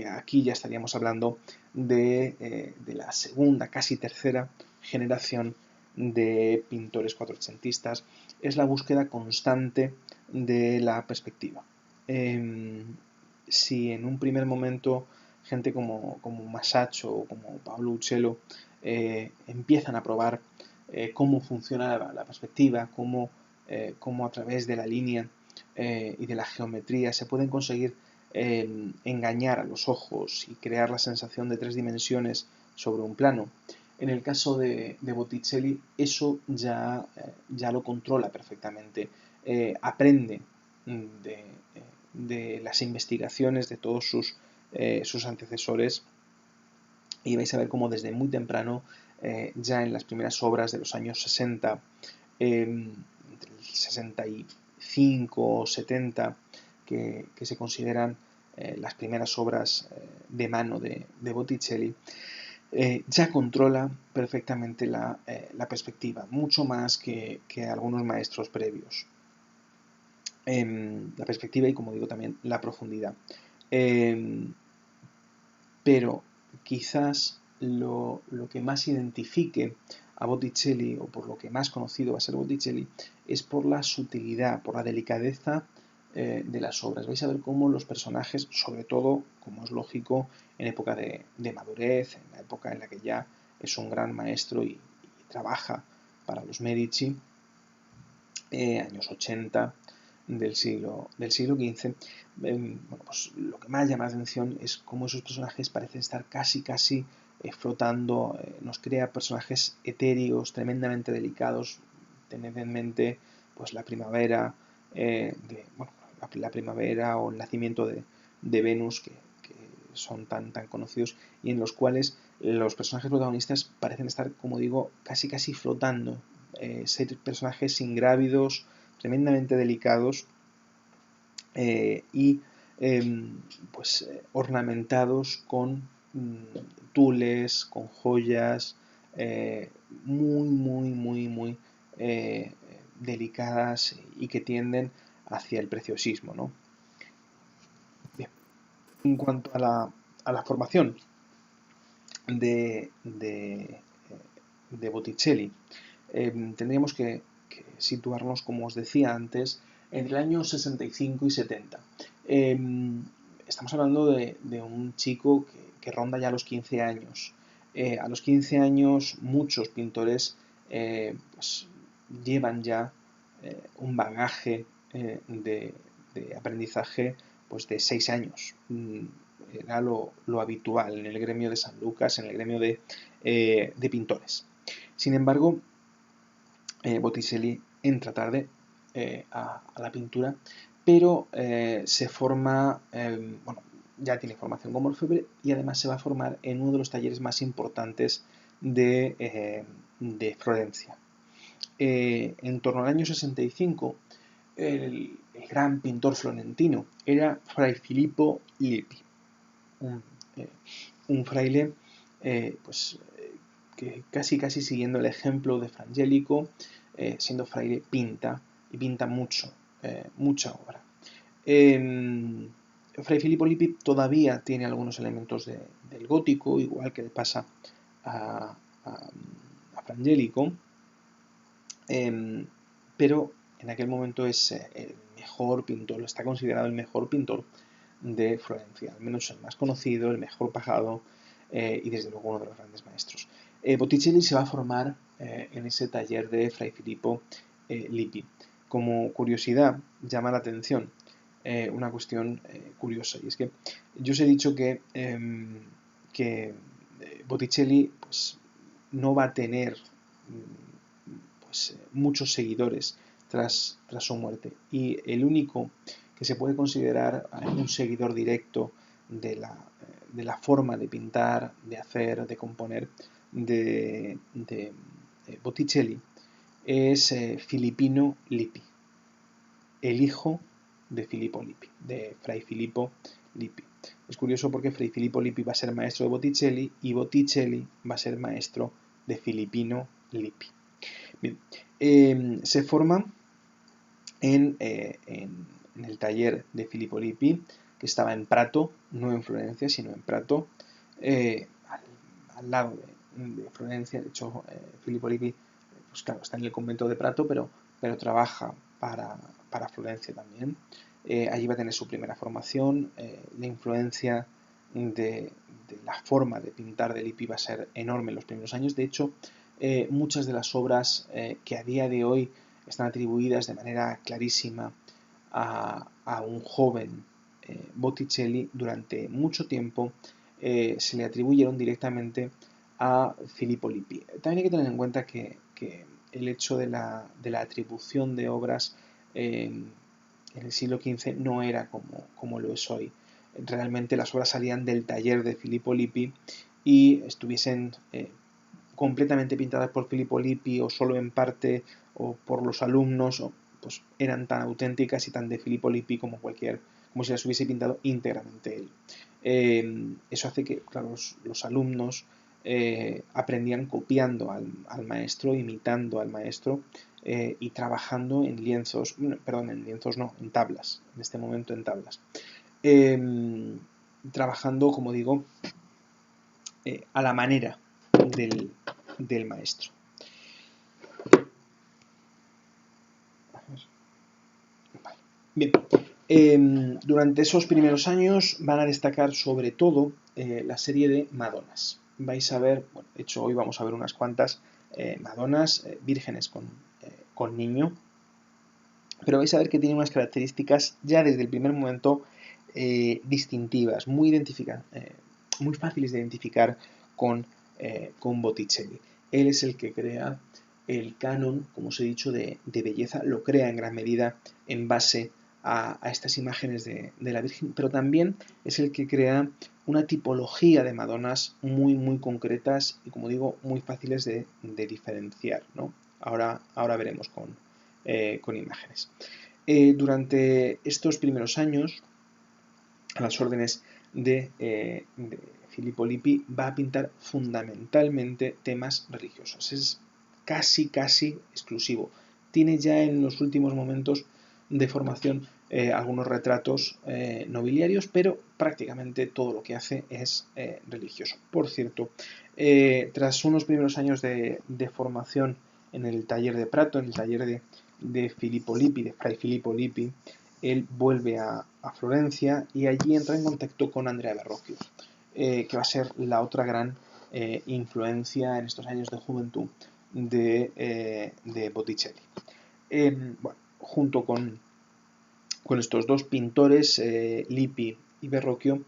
aquí ya estaríamos hablando de la segunda, casi tercera generación de pintores cuatrocentistas, es la búsqueda constante de la perspectiva. Si en un primer momento gente como Masaccio o como Paolo Uccello empiezan a probar cómo funciona la perspectiva, cómo a través de la línea y de la geometría se pueden conseguir engañar a los ojos y crear la sensación de 3 dimensiones sobre un plano. En el caso de Botticelli eso ya lo controla perfectamente, aprende de las investigaciones de todos sus antecesores y vais a ver cómo desde muy temprano, ya en las primeras obras de los años 60, entre el 65 o 70, que se consideran las primeras obras de mano de Botticelli, ya controla perfectamente la perspectiva, mucho más que algunos maestros previos. La perspectiva y, como digo, también la profundidad. Pero quizás lo que más identifique a Botticelli, o por lo que más conocido va a ser Botticelli, es por la sutilidad, por la delicadeza de las obras. Vais a ver cómo los personajes, sobre todo, como es lógico, en época de madurez, en la época en la que ya es un gran maestro y trabaja para los Medici, años 80 del siglo XV. Bueno, pues lo que más llama la atención es cómo esos personajes parecen estar casi flotando. Nos crea personajes etéreos, tremendamente delicados. Tened en mente pues la primavera, bueno, la primavera o el nacimiento de Venus, que son tan conocidos, y en los cuales los personajes protagonistas parecen estar, como digo, casi flotando. Ser personajes ingrávidos, tremendamente delicados, y pues ornamentados con tules, con joyas, muy delicadas y que tienden hacia el preciosismo, ¿no? Bien. En cuanto a la formación de Botticelli, tendríamos que situarnos, como os decía antes, en el año 65 y 70. Estamos hablando de un chico que ronda ya los 15 años. A los 15 años muchos pintores pues, llevan ya un bagaje de aprendizaje pues, de 6 años. Era lo habitual en el gremio de San Lucas, en el gremio de pintores. Sin embargo, Botticelli entra tarde a la pintura, pero se forma, bueno, ya tiene formación como orfebre y además se va a formar en uno de los talleres más importantes de Florencia. En torno al año 65, el gran pintor florentino era Fray Filippo Lippi, un, eh, un fraile pues, que casi siguiendo el ejemplo de Frangélico, siendo fraile, pinta y pinta mucha obra. Fray Filippo Lippi todavía tiene algunos elementos del gótico, igual que le pasa a Frangélico, pero en aquel momento es el mejor pintor, está considerado el mejor pintor de Florencia, al menos el más conocido, el mejor pagado y desde luego uno de los grandes maestros. Botticelli se va a formar en ese taller de Fray Filippo Lippi. Como curiosidad, llama la atención una cuestión curiosa, y es que yo os he dicho que Botticelli pues, no va a tener pues, muchos seguidores tras su muerte, y el único que se puede considerar un seguidor directo de la forma de pintar, de hacer, de componer de Botticelli es Filippino Lippi, el hijo de Filippo Lippi, de Fray Filippo Lippi. Es curioso porque Fray Filippo Lippi va a ser maestro de Botticelli y Botticelli va a ser maestro de Filippino Lippi. Bien, se forma en el taller de Filippo Lippi, que estaba en Prato, no en Florencia, sino en Prato, al lado de Florencia. De hecho, Filippo Lippi, pues claro, está en el convento de Prato, pero trabaja para Florencia también. Allí va a tener su primera formación. La influencia de la forma de pintar de Lippi va a ser enorme en los primeros años. De hecho, muchas de las obras que a día de hoy están atribuidas de manera clarísima a un joven Botticelli, durante mucho tiempo se le atribuyeron directamente a Filippo Lippi. También hay que tener en cuenta que el hecho de la atribución de obras en el siglo XV no era como lo es hoy. Realmente las obras salían del taller de Filippo Lippi y estuviesen completamente pintadas por Filippo Lippi o solo en parte o por los alumnos, pues eran tan auténticas y tan de Filippo Lippi como si las hubiese pintado íntegramente él. Eso hace que, claro, los alumnos aprendían copiando al maestro, imitando al maestro y trabajando en lienzos, perdón, en lienzos no, en tablas, en este momento en tablas. Trabajando, como digo, a la manera del maestro. Bien, durante esos primeros años van a destacar sobre todo la serie de Madonas. Vais a ver, bueno, de hecho hoy vamos a ver unas cuantas Madonas, vírgenes con niño, pero vais a ver que tiene unas características ya desde el primer momento distintivas, muy fáciles de identificar con Botticelli. Él es el que crea el canon, como os he dicho, de belleza, lo crea en gran medida en base a estas imágenes de la Virgen, pero también es el que crea una tipología de Madonas muy concretas y, como digo, muy fáciles de diferenciar, ¿no? Ahora veremos con imágenes. Durante estos primeros años, a las órdenes de Filippo Lippi, va a pintar fundamentalmente temas religiosos. Es casi exclusivo. Tiene ya en los últimos momentos de formación algunos retratos nobiliarios, pero prácticamente todo lo que hace es religioso. Por cierto, tras unos primeros años de formación en el taller de Prato, en el taller de Filippo Lippi, de Fray Filippo Lippi, él vuelve a Florencia y allí entra en contacto con Andrea Verrocchio, que va a ser la otra gran influencia en estos años de juventud de Botticelli. Bueno, junto con estos dos pintores, Lippi y Verrocchio,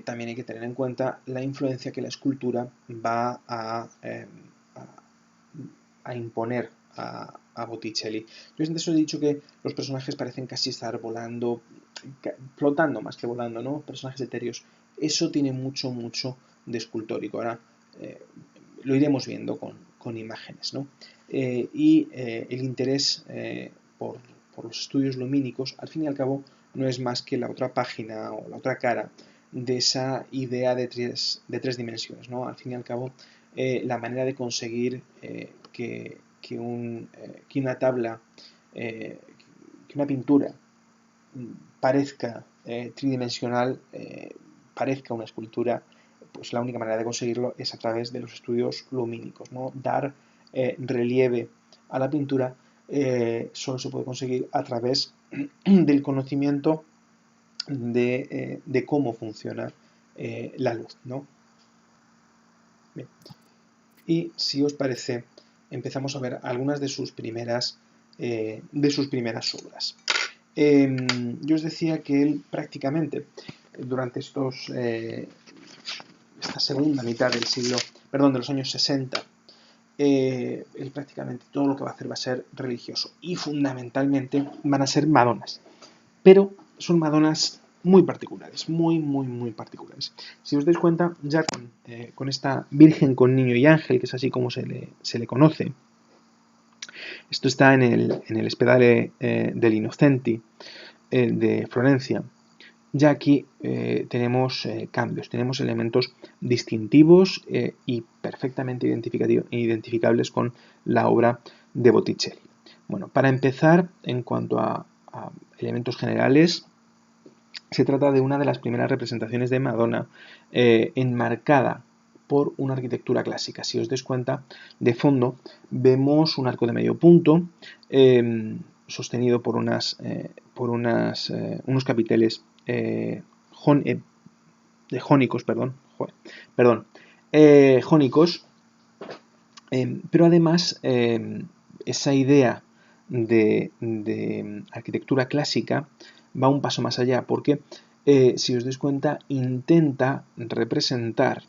también hay que tener en cuenta la influencia que la escultura va a imponer a Botticelli. Yo antes os he dicho que los personajes parecen casi estar volando, flotando más que volando, ¿no? Personajes etéreos. Eso tiene mucho de escultórico. Ahora lo iremos viendo con imágenes, ¿no? El interés por los estudios lumínicos, al fin y al cabo, no es más que la otra página o la otra cara de esa idea de tres dimensiones, ¿no? Al fin y al cabo, la manera de conseguir que una tabla, que una pintura parezca tridimensional, parezca una escultura, pues la única manera de conseguirlo es a través de los estudios lumínicos, ¿no? Dar relieve a la pintura solo se puede conseguir a través del conocimiento de cómo funciona la luz, ¿no? Bien. Y si os parece, empezamos a ver algunas de sus primeras obras. Yo os decía que él prácticamente durante esta segunda mitad de los años 60, él prácticamente todo lo que va a hacer va a ser religioso y fundamentalmente van a ser Madonas, pero son Madonas muy particulares, muy particulares. Si os dais cuenta, ya con esta Virgen con Niño y Ángel, que es así como se le conoce, esto está en el Ospedale degli Innocenti de Florencia. Ya aquí tenemos cambios, tenemos elementos distintivos y perfectamente identificables con la obra de Botticelli. Bueno, para empezar, en cuanto a elementos generales, se trata de una de las primeras representaciones de Madonna enmarcada por una arquitectura clásica. Si os dais cuenta, de fondo vemos un arco de medio punto sostenido por unos capiteles jónicos, jónicos, pero además esa idea de arquitectura clásica va un paso más allá, porque si os dais cuenta, intenta representar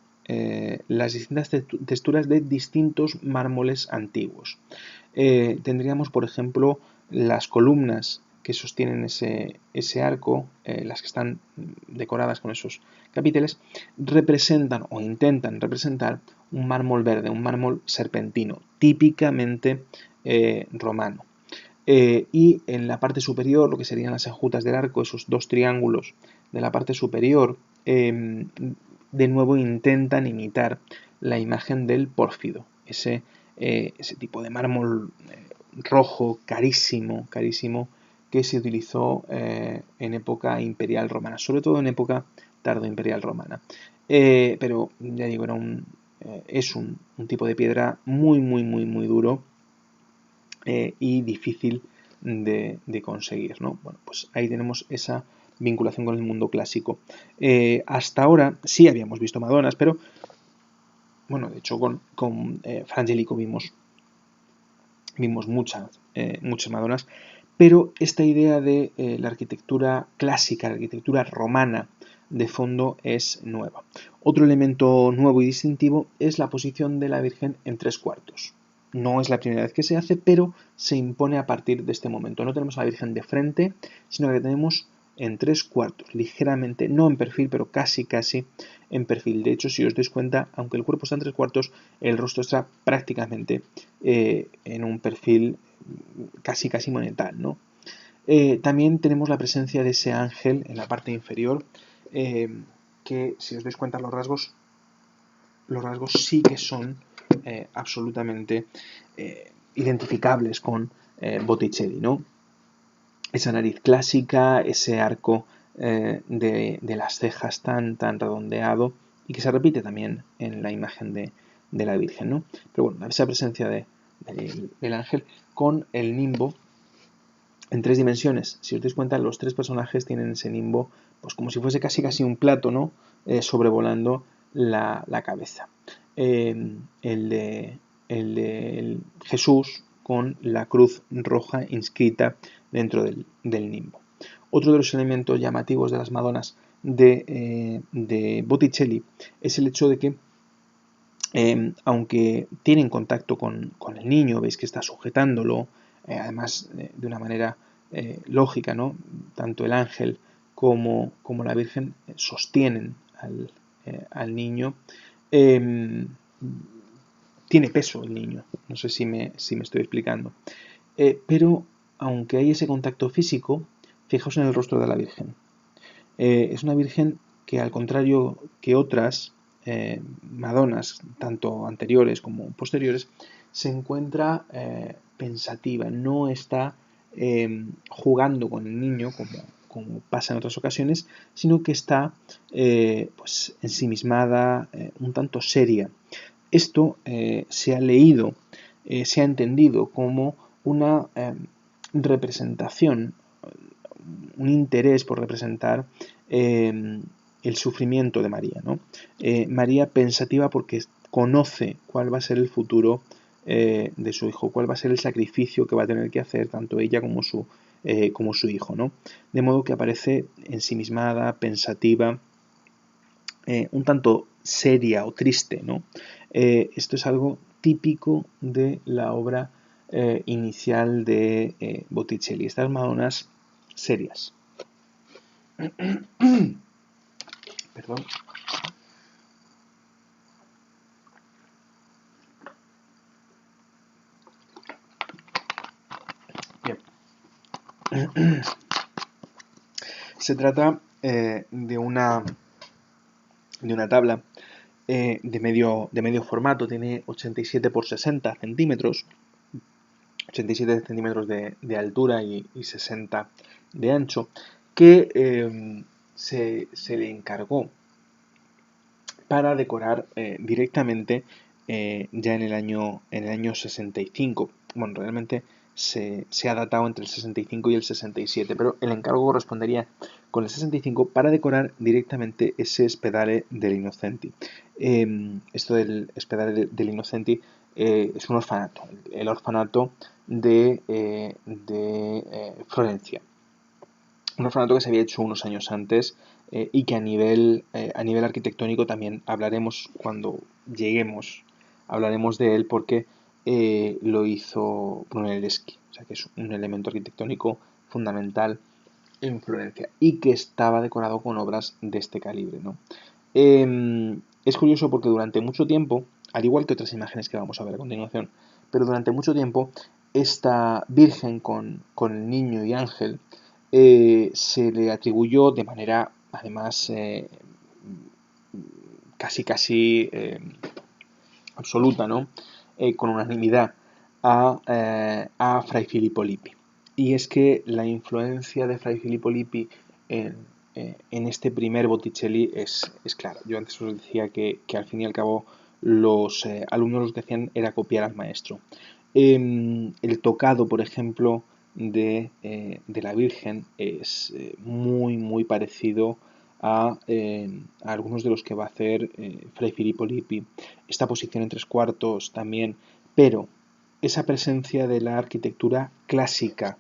las distintas texturas de distintos mármoles antiguos. Tendríamos, por ejemplo, las columnas que sostienen ese arco, las que están decoradas con esos capiteles, representan o intentan representar un mármol verde, un mármol serpentino, típicamente romano. Y en la parte superior, lo que serían las enjutas del arco, esos dos triángulos de la parte superior, de nuevo intentan imitar la imagen del pórfido, ese tipo de mármol rojo, carísimo, que se utilizó en época imperial romana, sobre todo en época tardoimperial romana. Pero ya digo, es un tipo de piedra muy duro y difícil de conseguir, ¿no? Bueno, pues ahí tenemos esa vinculación con el mundo clásico. Hasta ahora sí habíamos visto Madonas, pero bueno, de hecho con Fra Angelico vimos muchas Madonas, Pero esta idea de la arquitectura clásica, la arquitectura romana de fondo es nueva. Otro elemento nuevo y distintivo es la posición de la Virgen en 3/4. No es la primera vez que se hace, pero se impone a partir de este momento. No tenemos a la Virgen de frente, sino que tenemos en 3/4, ligeramente, no en perfil, pero casi en perfil. De hecho, si os dais cuenta, aunque el cuerpo está en 3/4, el rostro está prácticamente en un perfil casi monetal, ¿no? También tenemos la presencia de ese ángel en la parte inferior, que si os dais cuenta los rasgos sí que son absolutamente identificables con Botticelli, ¿no? Esa nariz clásica, ese arco de las cejas tan redondeado y que se repite también en la imagen de la Virgen, ¿no? Pero bueno, esa presencia del ángel con el nimbo en 3 dimensiones. Si os dais cuenta, los 3 personajes tienen ese nimbo, pues como si fuese casi un plato, ¿no? Sobrevolando la cabeza. El de Jesús con la cruz roja inscrita dentro del nimbo. Otro de los elementos llamativos de las Madonas de Botticelli es el hecho de que aunque tienen contacto con el niño, veis que está sujetándolo, además de una manera lógica, ¿no? Tanto el ángel como la Virgen sostienen al niño. Tiene peso el niño, no sé si me estoy explicando. Pero aunque hay ese contacto físico, fijaos en el rostro de la Virgen. Es una Virgen que, al contrario que otras Madonas, tanto anteriores como posteriores, se encuentra pensativa, no está jugando con el niño como pasa en otras ocasiones, sino que está pues ensimismada, un tanto seria. Esto se ha leído, se ha entendido como una representación, un interés por representar el sufrimiento de María, ¿no? María pensativa porque conoce cuál va a ser el futuro de su hijo, cuál va a ser el sacrificio que va a tener que hacer tanto ella como su hijo, ¿no? De modo que aparece ensimismada, pensativa, un tanto seria o triste, ¿no? Esto es algo típico de la obra inicial de Botticelli, estas Madonas serias. Perdón. Bien. Se trata de una tabla de medio formato, tiene 87 por 60 centímetros, 87 centímetros de altura y 60 de ancho, que se le encargó para decorar directamente ya en el año 65. Bueno, realmente se ha datado entre el 65 y el 67, pero el encargo correspondería con el 65 para decorar directamente ese Spedale del Innocenti. Esto del Spedale del Innocenti es un orfanato, el orfanato de Florencia. Un orfanato que se había hecho unos años antes y que a nivel arquitectónico también hablaremos cuando lleguemos, hablaremos de él porque lo hizo Brunelleschi, o sea que es un elemento arquitectónico fundamental en Florencia y que estaba decorado con obras de este calibre, ¿no? Es curioso porque durante mucho tiempo, al igual que otras imágenes que vamos a ver a continuación, pero durante mucho tiempo esta Virgen con el niño y ángel se le atribuyó de manera, además, casi absoluta, ¿no? Con unanimidad a Fray Filippo Lippi. Y es que la influencia de Fray Filippo Lippi en este primer Botticelli es clara. Yo antes os decía que al fin y al cabo los alumnos lo que hacían era copiar al maestro. El tocado, por ejemplo, de la Virgen es muy parecido a algunos de los que va a hacer Fray Filippo Lippi. Esta posición en 3/4 también, pero esa presencia de la arquitectura clásica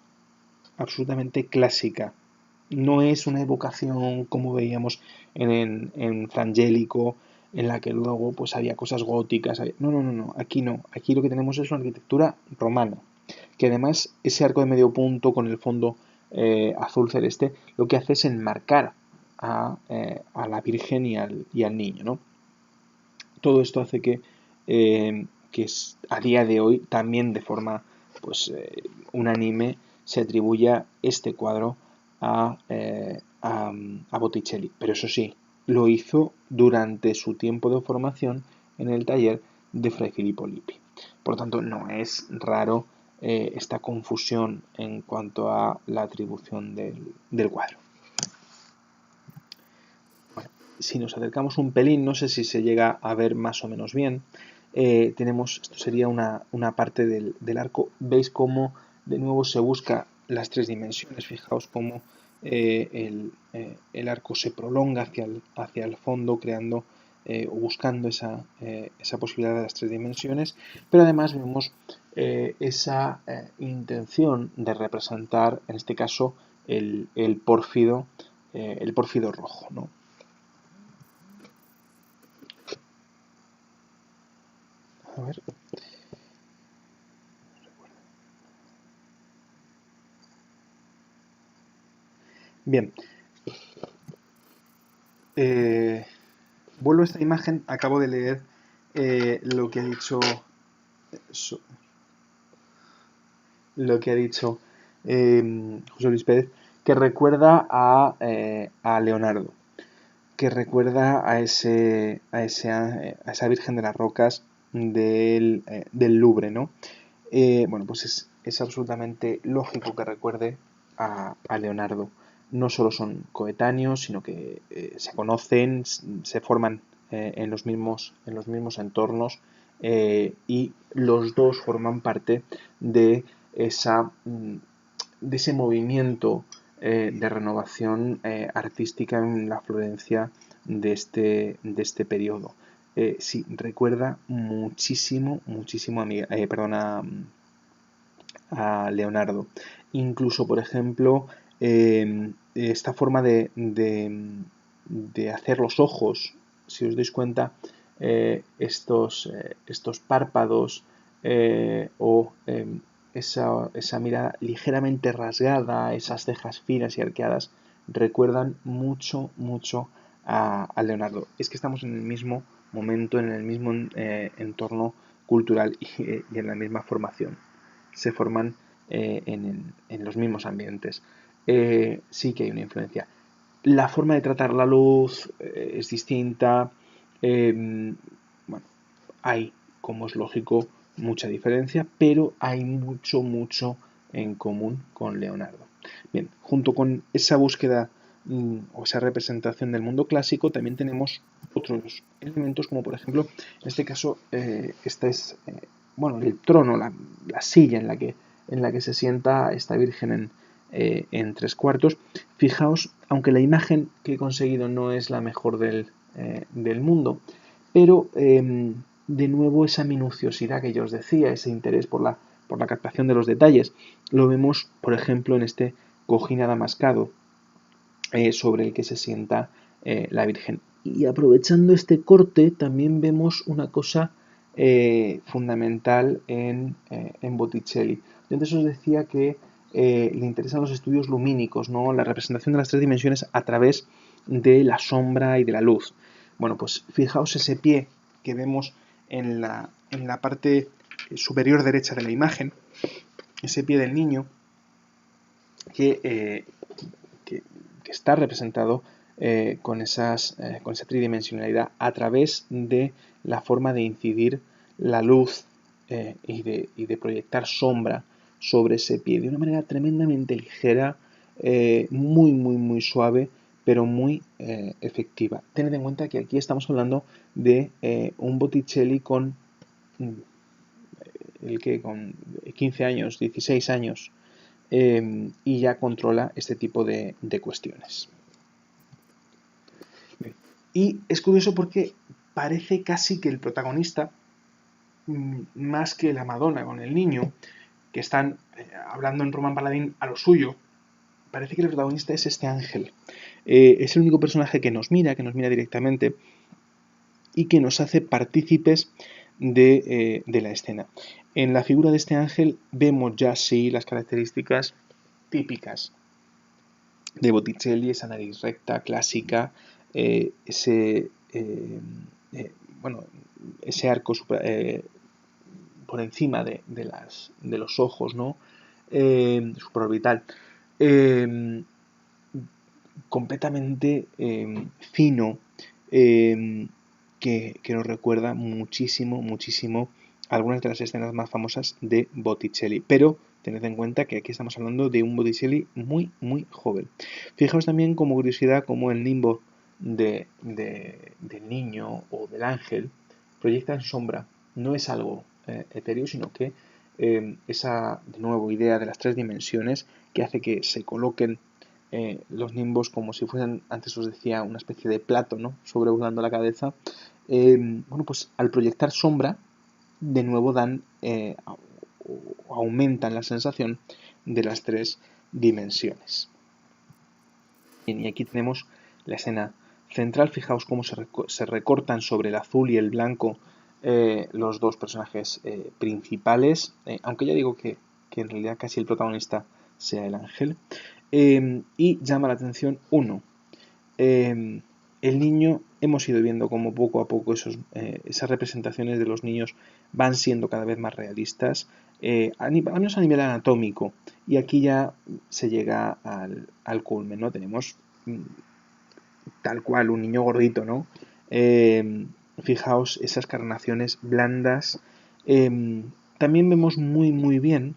absolutamente clásica. No es una evocación como veíamos en Frangélico, en la que luego pues había cosas góticas. No, no, no, no, aquí no. Aquí lo que tenemos es una arquitectura romana, que además ese arco de medio punto con el fondo azul celeste lo que hace es enmarcar a la Virgen y al Niño, ¿no? Todo esto hace que a día de hoy también de forma pues unánime se atribuya este cuadro a Botticelli. Pero eso sí, lo hizo durante su tiempo de formación en el taller de Fray Filippo Lippi. Por lo tanto, no es raro esta confusión en cuanto a la atribución del cuadro. Bueno, si nos acercamos un pelín, no sé si se llega a ver más o menos bien, esto sería una parte del arco. Veis cómo de nuevo se busca las tres dimensiones. Fijaos cómo el arco se prolonga hacia el fondo, creando o buscando esa posibilidad de las tres dimensiones, pero además vemos esa intención de representar, en este caso, el pórfido rojo, ¿no? A ver. Bien. Eh, vuelvo a esta imagen. Acabo de leer lo que ha dicho. so- lo que ha dicho José Luis Pérez, que recuerda a Leonardo, que recuerda a esa Virgen de las Rocas del Louvre, ¿no? Bueno, pues es absolutamente lógico que recuerde a Leonardo. No solo son coetáneos, sino que se conocen, se forman en los mismos entornos y los dos forman parte de, esa, mm, de ese movimiento de renovación artística en la Florencia de este periodo. Sí, recuerda muchísimo, muchísimo a Leonardo. Incluso, por ejemplo, esta forma de hacer los ojos, si os dais cuenta, estos párpados o esa mirada ligeramente rasgada, esas cejas finas y arqueadas, recuerdan mucho, mucho a Leonardo. Es que estamos en el mismo momento, en el mismo entorno cultural y en la misma formación. Se forman en los mismos ambientes. Sí que hay una influencia. La forma de tratar la luz es distinta. Bueno, hay, como es lógico, mucha diferencia, pero hay mucho, mucho en común con Leonardo. Bien, junto con esa búsqueda o esa representación del mundo clásico, también tenemos otros elementos, como por ejemplo, en este caso, esta es, bueno, el trono, la silla en la que se sienta esta Virgen en tres cuartos. Fijaos, aunque la imagen que he conseguido no es la mejor del mundo, pero de nuevo esa minuciosidad que yo os decía, ese interés por la captación de los detalles, lo vemos, por ejemplo, en este cojín adamascado sobre el que se sienta la Virgen. Y aprovechando este corte, también vemos una cosa fundamental en Botticelli. Entonces os decía que le interesan los estudios lumínicos, ¿no? La representación de las tres dimensiones a través de la sombra y de la luz. Bueno, pues fijaos ese pie que vemos en la parte superior derecha de la imagen, ese pie del niño, que, que, que está representado con esa tridimensionalidad a través de la forma de incidir la luz y de proyectar sombra sobre ese pie de una manera tremendamente ligera, muy, muy, muy suave, pero muy efectiva. Tened en cuenta que aquí estamos hablando de un Botticelli con 15 años, 16 años, y ya controla este tipo de cuestiones. Y es curioso porque parece casi que el protagonista, más que la Madonna con el niño, que están hablando en Roman Paladín a lo suyo, parece que el protagonista es este ángel. Es el único personaje que nos mira directamente y que nos hace partícipes de la escena. En la figura de este ángel vemos ya sí las características típicas de Botticelli, esa nariz recta, clásica, ese, bueno, ese arco por encima de los ojos, ¿no? Supraorbital. Eh, completamente fino, que nos recuerda muchísimo, muchísimo algunas de las escenas más famosas de Botticelli. Pero tened en cuenta que aquí estamos hablando de un Botticelli muy, muy joven. Fijaos también como curiosidad como el nimbo del niño o del ángel proyecta en sombra. No es algo etéreo, sino que esa, de nuevo, idea de las tres dimensiones que hace que se coloquen los nimbos como si fuesen, antes os decía, una especie de plato, ¿no? Sobrevolando la cabeza. Bueno, pues al proyectar sombra, de nuevo dan o aumentan la sensación de las tres dimensiones. Bien, y aquí tenemos la escena central. Fijaos cómo se recortan sobre el azul y el blanco los dos personajes principales, aunque ya digo que en realidad casi el protagonista sea el ángel. Y llama la atención uno. El niño, hemos ido viendo cómo poco a poco esas representaciones de los niños van siendo cada vez más realistas, al menos a nivel anatómico, y aquí ya se llega al culmen, ¿no? Tenemos tal cual un niño gordito, ¿no? Fijaos esas carnaciones blandas. También vemos muy muy bien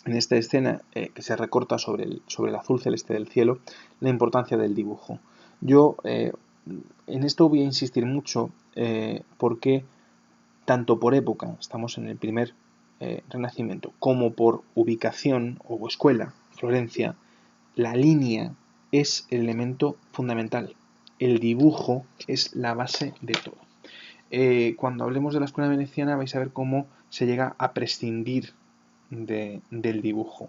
en esta escena que se recorta sobre el azul celeste del cielo la importancia del dibujo. Yo en esto voy a insistir mucho porque tanto por época, estamos en el primer Renacimiento, como por ubicación o escuela, Florencia, la línea es el elemento fundamental. El dibujo es la base de todo. Cuando hablemos de la escuela veneciana vais a ver cómo se llega a prescindir del dibujo.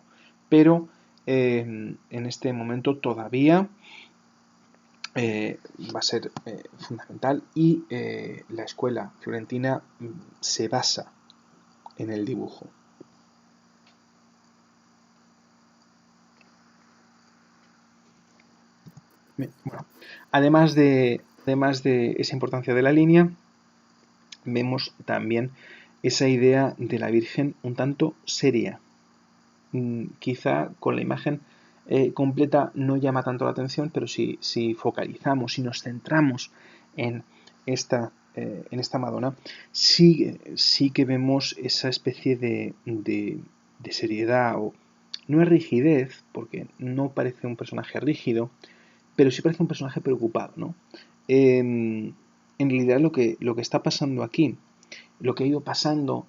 Pero en este momento todavía va a ser fundamental y la escuela florentina se basa en el dibujo. Bien, bueno, además de esa importancia de la línea, vemos también esa idea de la Virgen un tanto seria. Quizá con la imagen completa no llama tanto la atención, pero si focalizamos, si nos centramos en esta Madonna, sí que vemos esa especie de seriedad, o no es rigidez, porque no parece un personaje rígido, pero sí parece un personaje preocupado, ¿no? En realidad lo que está pasando aquí, lo que ha ido pasando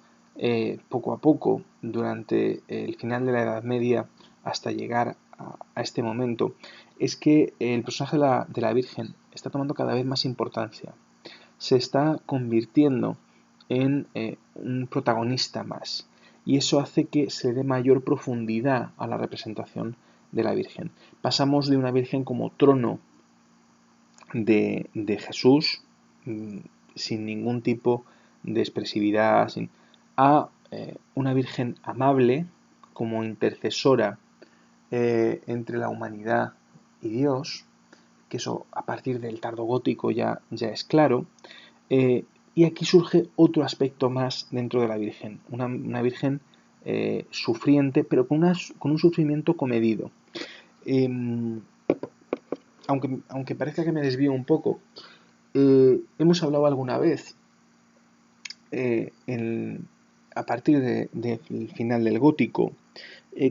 poco a poco durante el final de la Edad Media hasta llegar a este momento, es que el personaje de la Virgen está tomando cada vez más importancia. Se está convirtiendo en un protagonista más. Y eso hace que se dé mayor profundidad a la representación de la Virgen. Pasamos de una Virgen como trono de Jesús, sin ningún tipo de expresividad, a una Virgen amable como intercesora entre la humanidad y Dios, que eso a partir del tardo gótico ya es claro, y aquí surge otro aspecto más dentro de la Virgen, una Virgen sufriente, pero con un sufrimiento comedido. Aunque parezca que me desvío un poco, hemos hablado alguna vez, a partir del final del gótico,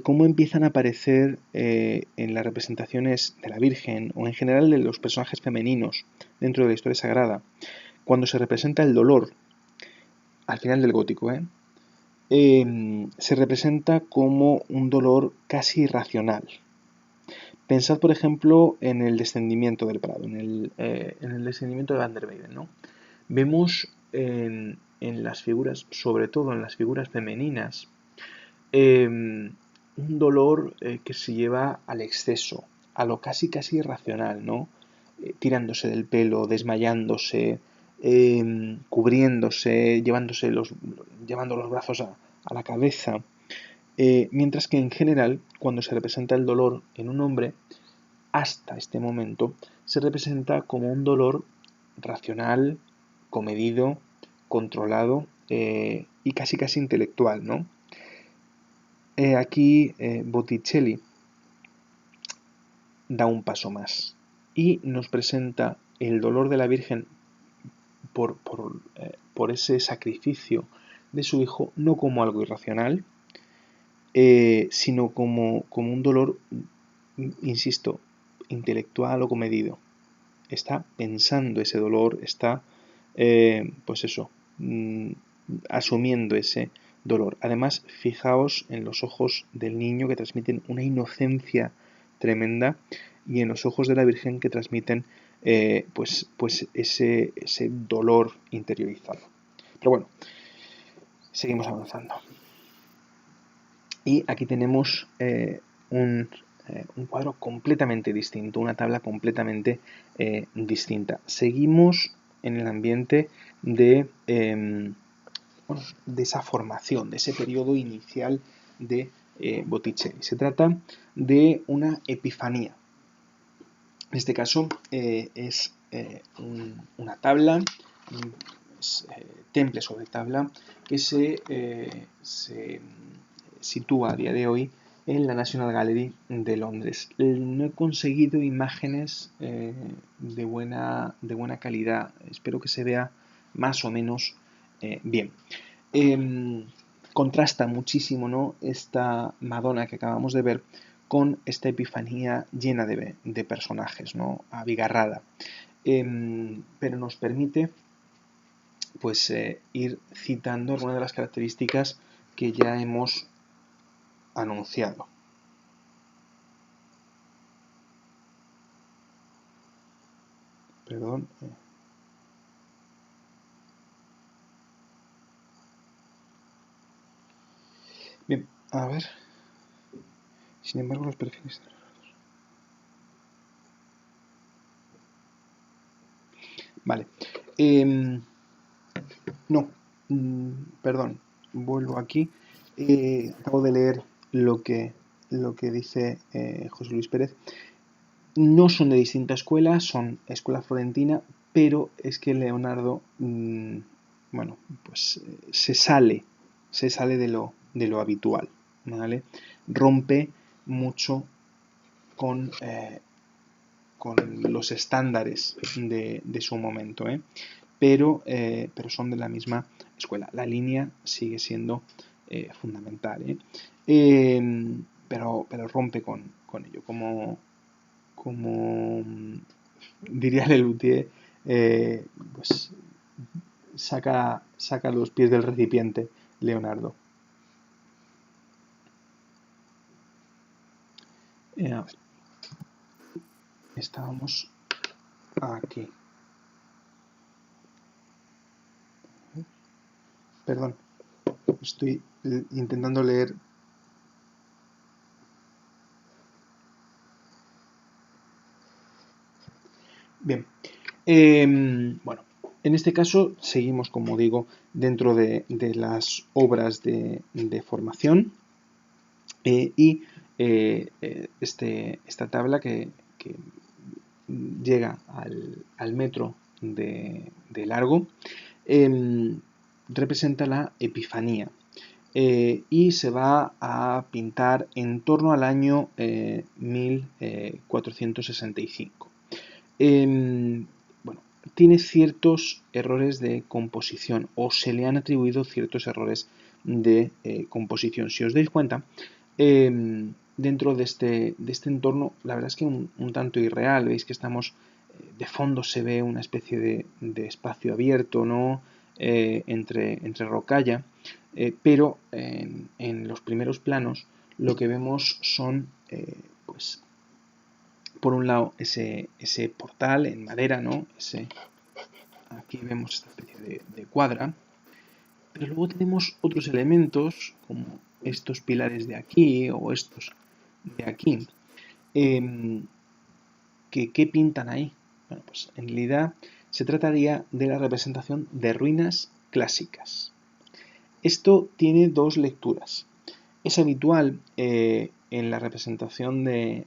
cómo empiezan a aparecer en las representaciones de la Virgen o en general de los personajes femeninos dentro de la historia sagrada, cuando se representa el dolor, al final del gótico, se representa como un dolor casi irracional. Pensad, por ejemplo, en el descendimiento del Prado, en el descendimiento de Van der Weyden, ¿no? Vemos en las figuras, sobre todo en las figuras femeninas, un dolor que se lleva al exceso, a lo casi casi irracional, ¿no? Tirándose del pelo, desmayándose, cubriéndose, llevando los brazos a la cabeza. Mientras que en general, cuando se representa el dolor en un hombre, hasta este momento, se representa como un dolor racional, comedido, controlado y casi casi intelectual, ¿no? Aquí Botticelli da un paso más y nos presenta el dolor de la Virgen por ese sacrificio de su hijo, no como algo irracional, sino como un dolor, insisto, intelectual o comedido. Está pensando ese dolor, está, pues eso, asumiendo ese dolor. Además, fijaos en los ojos del niño que transmiten una inocencia tremenda y en los ojos de la Virgen que transmiten pues ese dolor interiorizado. Pero bueno, seguimos avanzando. Y aquí tenemos un cuadro completamente distinto, una tabla completamente distinta. Seguimos en el ambiente de, de esa formación, de ese periodo inicial de Botticelli. Se trata de una epifanía. En este caso es una tabla, temple sobre tabla, que se sitúa a día de hoy en la National Gallery de Londres. No he conseguido imágenes de buena calidad. Espero que se vea más o menos bien. Contrasta muchísimo, ¿no?, esta Madonna que acabamos de ver con esta epifanía llena de personajes, ¿no?, abigarrada. Pero nos permite pues ir citando algunas de las características que ya hemos anunciado. Perdón. Bien, a ver. Sin embargo, los perfiles... Vale. No, perdón, vuelvo aquí. Acabo de leer lo que dice José Luis Pérez. No son de distinta escuela, son escuela florentina, pero es que Leonardo, bueno, pues se sale de lo habitual, ¿vale? Rompe mucho con los estándares de su momento, pero son de la misma escuela. La línea sigue siendo fundamental, pero rompe con ello. Como diría Lelutier, pues saca los pies del recipiente Leonardo. A ver. Estábamos aquí. Perdón, estoy intentando leer. Bien. Bueno, en este caso seguimos, como digo, dentro de las obras de formación y esta tabla que llega al metro de largo representa la Epifanía y se va a pintar en torno al año 1465. Bueno, tiene ciertos errores de composición o se le han atribuido ciertos errores de composición. Si os dais cuenta, dentro de este entorno, la verdad es que un tanto irreal. Veis que estamos, de fondo se ve una especie de espacio abierto, ¿no?, entre rocalla, pero en los primeros planos lo que vemos son, pues, por un lado ese portal en madera, ¿no? Aquí vemos esta especie de cuadra, pero luego tenemos otros elementos como estos pilares de aquí o estos de aquí. ¿Qué pintan ahí? Bueno, pues en realidad se trataría de la representación de ruinas clásicas. Esto tiene dos lecturas. Es habitual en la representación de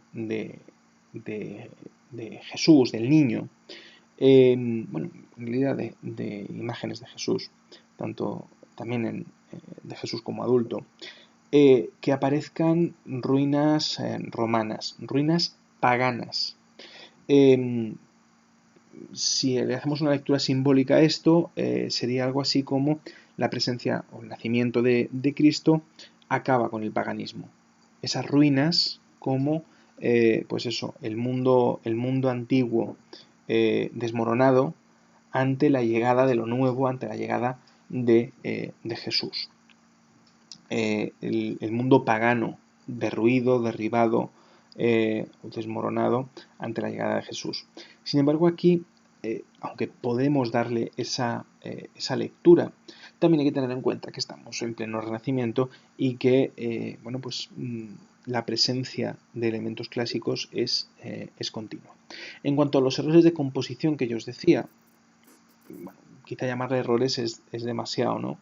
Jesús, del niño, bueno, en realidad de imágenes de Jesús, tanto también de Jesús como adulto, que aparezcan ruinas romanas, ruinas paganas. Si le hacemos una lectura simbólica a esto, sería algo así como la presencia o el nacimiento de Cristo acaba con el paganismo. Esas ruinas como, pues eso, el mundo antiguo desmoronado ante la llegada de lo nuevo, ante la llegada de Jesús. El mundo pagano derruido, derribado o desmoronado ante la llegada de Jesús. Sin embargo, aquí, aunque podemos darle esa lectura, también hay que tener en cuenta que estamos en pleno Renacimiento y que bueno, pues, la presencia de elementos clásicos es continua. En cuanto a los errores de composición que yo os decía, bueno, quizá llamarle errores es demasiado, ¿no?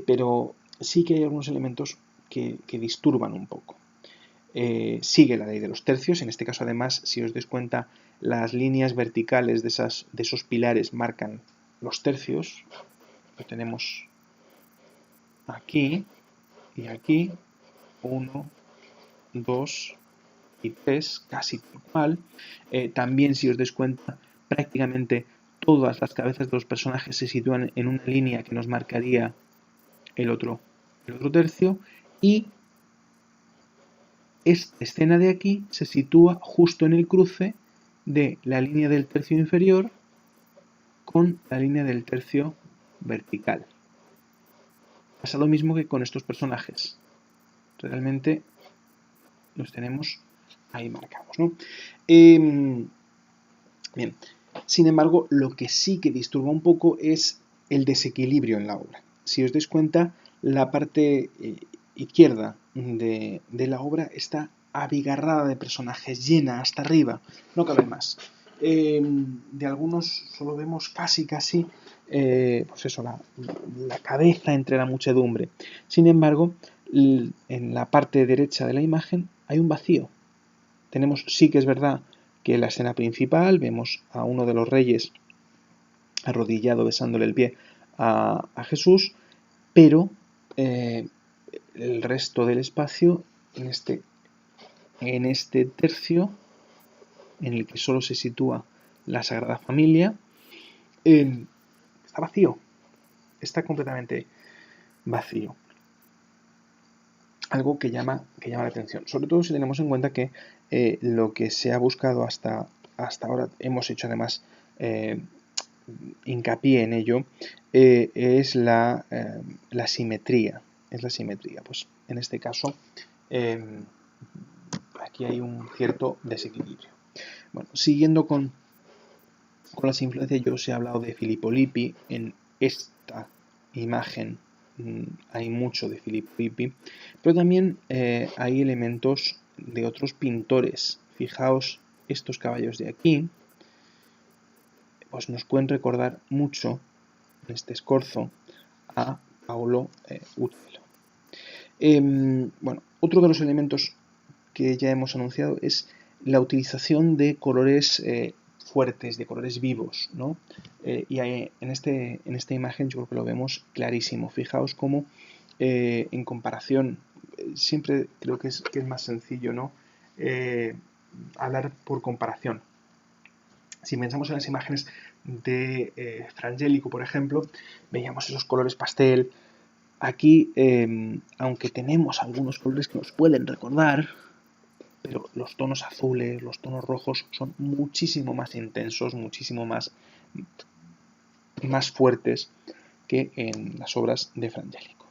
Pero sí que hay algunos elementos que disturban un poco. Sigue la ley de los tercios, en este caso además, si os dais cuenta, las líneas verticales de esos pilares marcan los tercios. Lo tenemos aquí y aquí, 1, 2 y 3, casi tal cual. También, si os dais cuenta, prácticamente todas las cabezas de los personajes se sitúan en una línea que nos marcaría el otro tercio, y esta escena de aquí se sitúa justo en el cruce de la línea del tercio inferior con la línea del tercio vertical. Pasa lo mismo que con estos personajes. Realmente los tenemos ahí marcados, ¿no? Bien, sin embargo, lo que sí que disturba un poco es el desequilibrio en la obra. Si os dais cuenta, la parte izquierda de la obra está abigarrada de personajes, llena hasta arriba, no cabe más. De algunos solo vemos casi pues eso, la cabeza entre la muchedumbre. Sin embargo, en la parte derecha de la imagen hay un vacío. Tenemos, sí que es verdad, que en la escena principal vemos a uno de los reyes arrodillado besándole el pie a Jesús, pero el resto del espacio en este tercio en el que solo se sitúa la Sagrada Familia está vacío, está completamente vacío. Algo que llama la atención, sobre todo si tenemos en cuenta que lo que se ha buscado hasta ahora, hemos hecho además hincapié en ello, es la simetría. Es la simetría. Pues en este caso, aquí hay un cierto desequilibrio. Bueno, siguiendo con las influencias, yo os he hablado de Filippo Lippi. En esta imagen hay mucho de Filippo Lippi, pero también hay elementos de otros pintores. Fijaos estos caballos de aquí, pues nos pueden recordar mucho en este escorzo a Paolo Uccello. Bueno, otro de los elementos que ya hemos anunciado es la utilización de colores fuertes, de colores vivos, ¿no? Y en esta imagen yo creo que lo vemos clarísimo. Fijaos cómo en comparación, siempre creo que es más sencillo, ¿no? Hablar por comparación. Si pensamos en las imágenes de Fra Angelico, por ejemplo, veíamos esos colores pastel. Aquí, aunque tenemos algunos colores que nos pueden recordar, pero los tonos azules, los tonos rojos son muchísimo más intensos, muchísimo más fuertes que en las obras de Fra Angelico.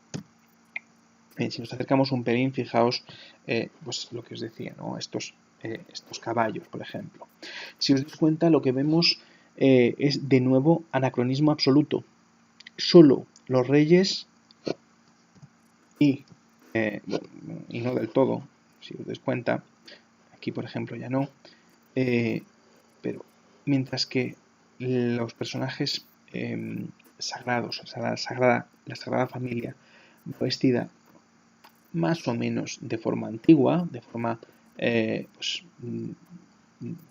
Si nos acercamos un pelín, fijaos pues lo que os decía, ¿no? Estos caballos, por ejemplo. Si os dais cuenta, lo que vemos es de nuevo anacronismo absoluto. Solo los reyes y y no del todo, si os dais cuenta, aquí por ejemplo ya no, pero mientras que los personajes sagrados, o sea, la Sagrada Familia va vestida más o menos de forma antigua, de forma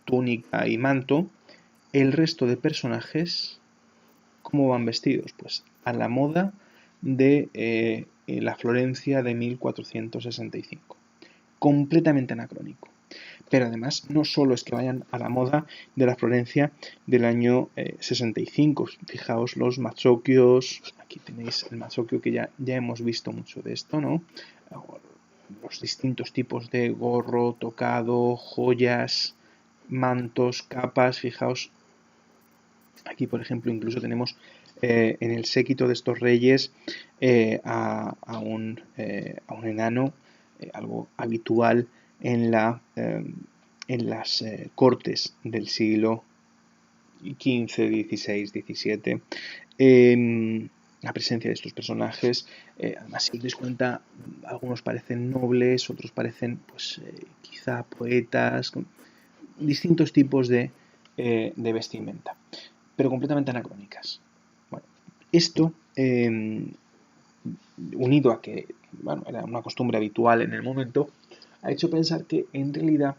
túnica y manto, el resto de personajes, ¿cómo van vestidos? Pues a la moda de la Florencia de 1465. Completamente anacrónico. Pero además no solo es que vayan a la moda de la Florencia del año 65. Fijaos los mazzocchios, aquí tenéis el mazzocchio que ya hemos visto mucho de esto, ¿no? Los distintos tipos de gorro, tocado, joyas, mantos, capas, fijaos. Aquí, por ejemplo, incluso tenemos en el séquito de estos reyes a un enano, algo habitual en las cortes del siglo XV, XVI, XVII. La presencia de estos personajes, además si os dais cuenta, algunos parecen nobles, otros parecen pues quizá poetas, con distintos tipos de vestimenta, pero completamente anacrónicas. Bueno, esto, unido a que bueno, era una costumbre habitual en el momento, ha hecho pensar que en realidad,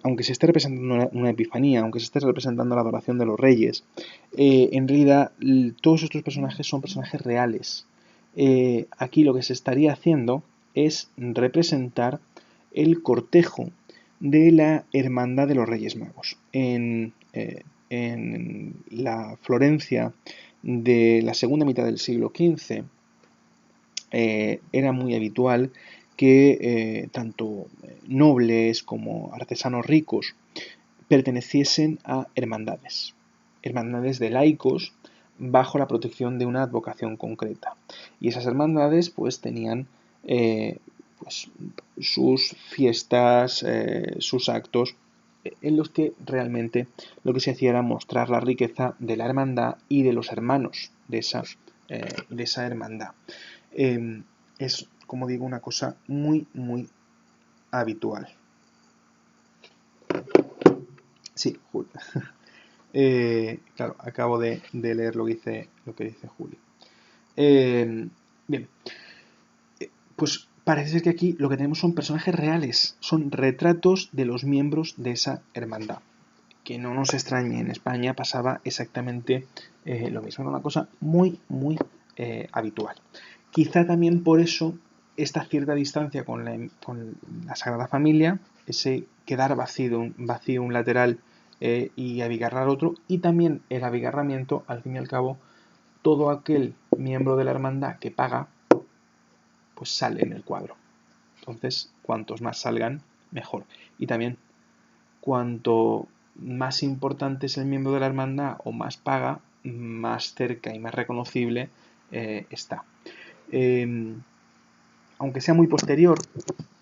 aunque se esté representando una epifanía, aunque se esté representando la adoración de los reyes, en realidad todos estos personajes son personajes reales. Aquí lo que se estaría haciendo es representar el cortejo de la Hermandad de los Reyes Magos. En la Florencia de la segunda mitad del siglo XV era muy habitual que tanto nobles como artesanos ricos perteneciesen a hermandades de laicos bajo la protección de una advocación concreta. Y esas hermandades pues tenían pues, sus fiestas, sus actos, en los que realmente lo que se hacía era mostrar la riqueza de la hermandad y de los hermanos de esa hermandad. Es, como digo, una cosa muy, muy habitual. Sí, Julio. Claro, acabo de leer lo que dice Julio. Bien, pues parece ser que aquí lo que tenemos son personajes reales, son retratos de los miembros de esa hermandad. Que no nos extrañe, en España pasaba exactamente lo mismo, era una cosa muy, muy habitual. Quizá también por eso esta cierta distancia con la Sagrada Familia, ese quedar vacío un lateral y abigarrar otro, y también el abigarramiento, al fin y al cabo, todo aquel miembro de la hermandad que paga, pues sale en el cuadro. Entonces, cuantos más salgan, mejor. Y también, cuanto más importante es el miembro de la hermandad o más paga, más cerca y más reconocible está. Aunque sea muy posterior,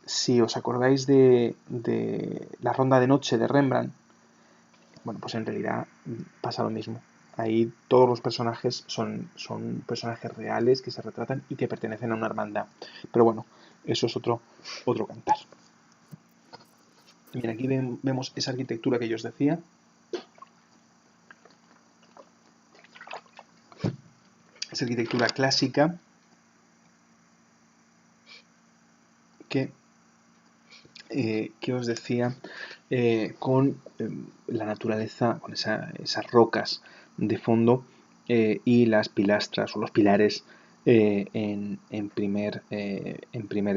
si os acordáis de la ronda de noche de Rembrandt, bueno, pues en realidad pasa lo mismo. Ahí todos los personajes son personajes reales que se retratan y que pertenecen a una hermandad. Pero bueno, eso es otro cantar. Bien, aquí vemos esa arquitectura que yo os decía. Esa arquitectura clásica que os decía, con la naturaleza, con esas rocas de fondo y las pilastras o los pilares en primer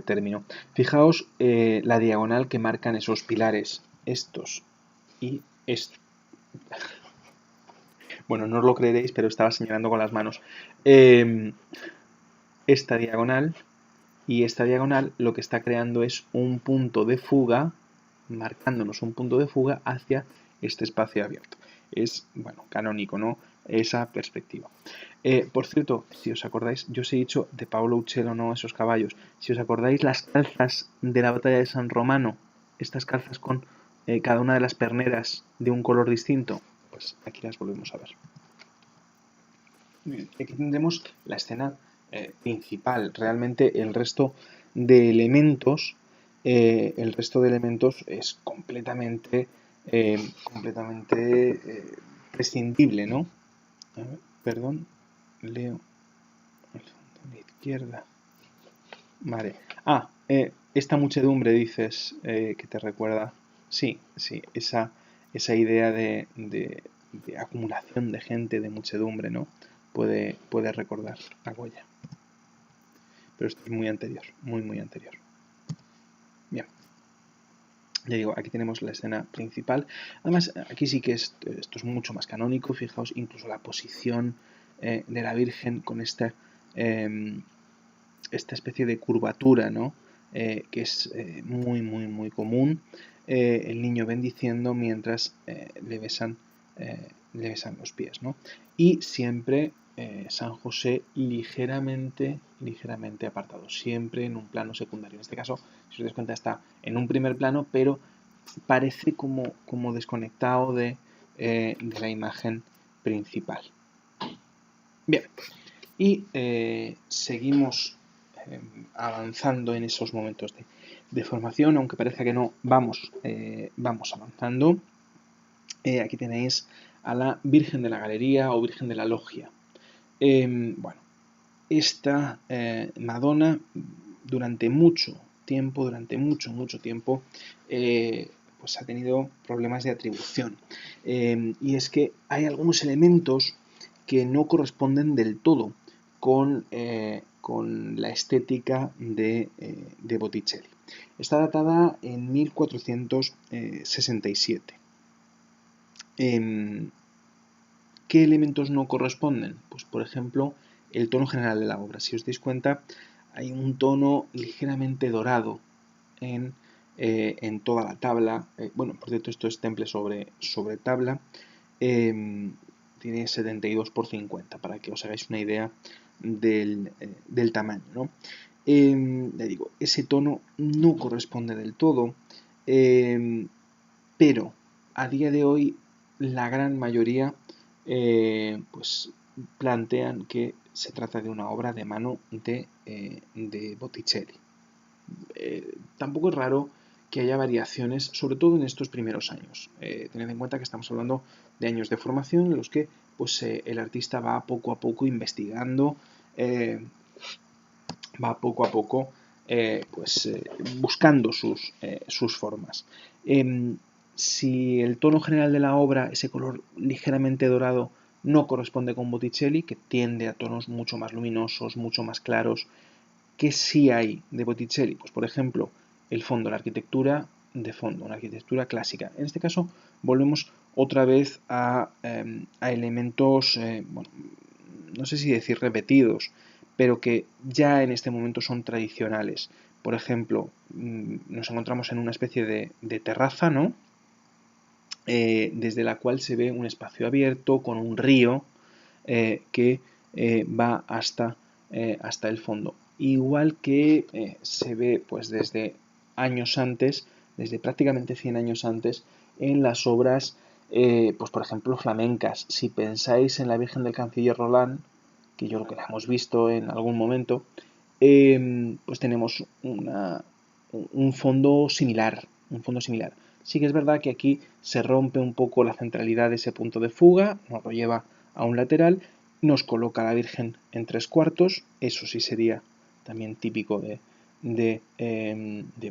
término. Fijaos la diagonal que marcan esos pilares, estos y estos. Bueno, no os lo creeréis, pero estaba señalando con las manos. Esta diagonal y esta diagonal lo que está creando es un punto de fuga, marcándonos un punto de fuga hacia este espacio abierto. Es, bueno, canónico, ¿no? Esa perspectiva. Por cierto, si os acordáis, yo os he dicho de Paolo Uccello, ¿no? Esos caballos. Si os acordáis las calzas de la batalla de San Romano, estas calzas con cada una de las perneras de un color distinto, pues aquí las volvemos a ver. Aquí tendremos la escena principal. Realmente el resto de elementos, el resto de elementos es completamente prescindible, ¿no? A ver, perdón, leo el fondo a la izquierda. Vale. Esta muchedumbre dices que te recuerda. Sí, sí, esa idea de acumulación de gente, de muchedumbre, ¿no? Puede recordar a Goya. Pero esto es muy anterior, muy, muy anterior. Bien. Ya digo, aquí tenemos la escena principal. Además, aquí sí que esto es mucho más canónico. Fijaos, incluso la posición de la Virgen con esta especie de curvatura, ¿no? Que es muy, muy, muy común. El niño bendiciendo mientras le besan los pies, ¿no? Y siempre San José ligeramente apartado, siempre en un plano secundario. En este caso, si os dais cuenta, está en un primer plano, pero parece como desconectado de la imagen principal. Bien, y seguimos avanzando en esos momentos de formación, aunque parezca que no, vamos avanzando. Aquí tenéis a la Virgen de la Galería o Virgen de la Logia. Bueno, esta Madonna durante mucho tiempo, pues ha tenido problemas de atribución. Y es que hay algunos elementos que no corresponden del todo con la estética de Botticelli. Está datada en 1467. ¿Qué elementos no corresponden? Pues por ejemplo, el tono general de la obra. Si os dais cuenta, hay un tono ligeramente dorado en toda la tabla. Bueno, por cierto, esto es temple sobre tabla. Tiene 72 por 50, para que os hagáis una idea del tamaño, ¿no? Ya digo, ese tono no corresponde del todo, pero a día de hoy la gran mayoría pues plantean que se trata de una obra de mano de Botticelli. Tampoco es raro que haya variaciones, sobre todo en estos primeros años. Tened en cuenta que estamos hablando de años de formación en los que pues, el artista va poco a poco investigando, va poco a poco buscando sus formas. Si el tono general de la obra, ese color ligeramente dorado, no corresponde con Botticelli, que tiende a tonos mucho más luminosos, mucho más claros, ¿qué sí hay de Botticelli? Pues por ejemplo, el fondo, la arquitectura de fondo, una arquitectura clásica. En este caso volvemos otra vez a elementos, bueno, no sé si decir repetidos, pero que ya en este momento son tradicionales. Por ejemplo, nos encontramos en una especie de terraza, ¿no? Desde la cual se ve un espacio abierto con un río que va hasta el fondo. Igual que se ve pues desde años antes, desde prácticamente 100 años antes, en las obras, pues por ejemplo, flamencas. Si pensáis en la Virgen del Canciller Roland, que yo creo que la hemos visto en algún momento, pues tenemos un fondo similar, Sí que es verdad que aquí se rompe un poco la centralidad de ese punto de fuga, nos lo lleva a un lateral, nos coloca a la Virgen en 3/4, eso sí sería también típico de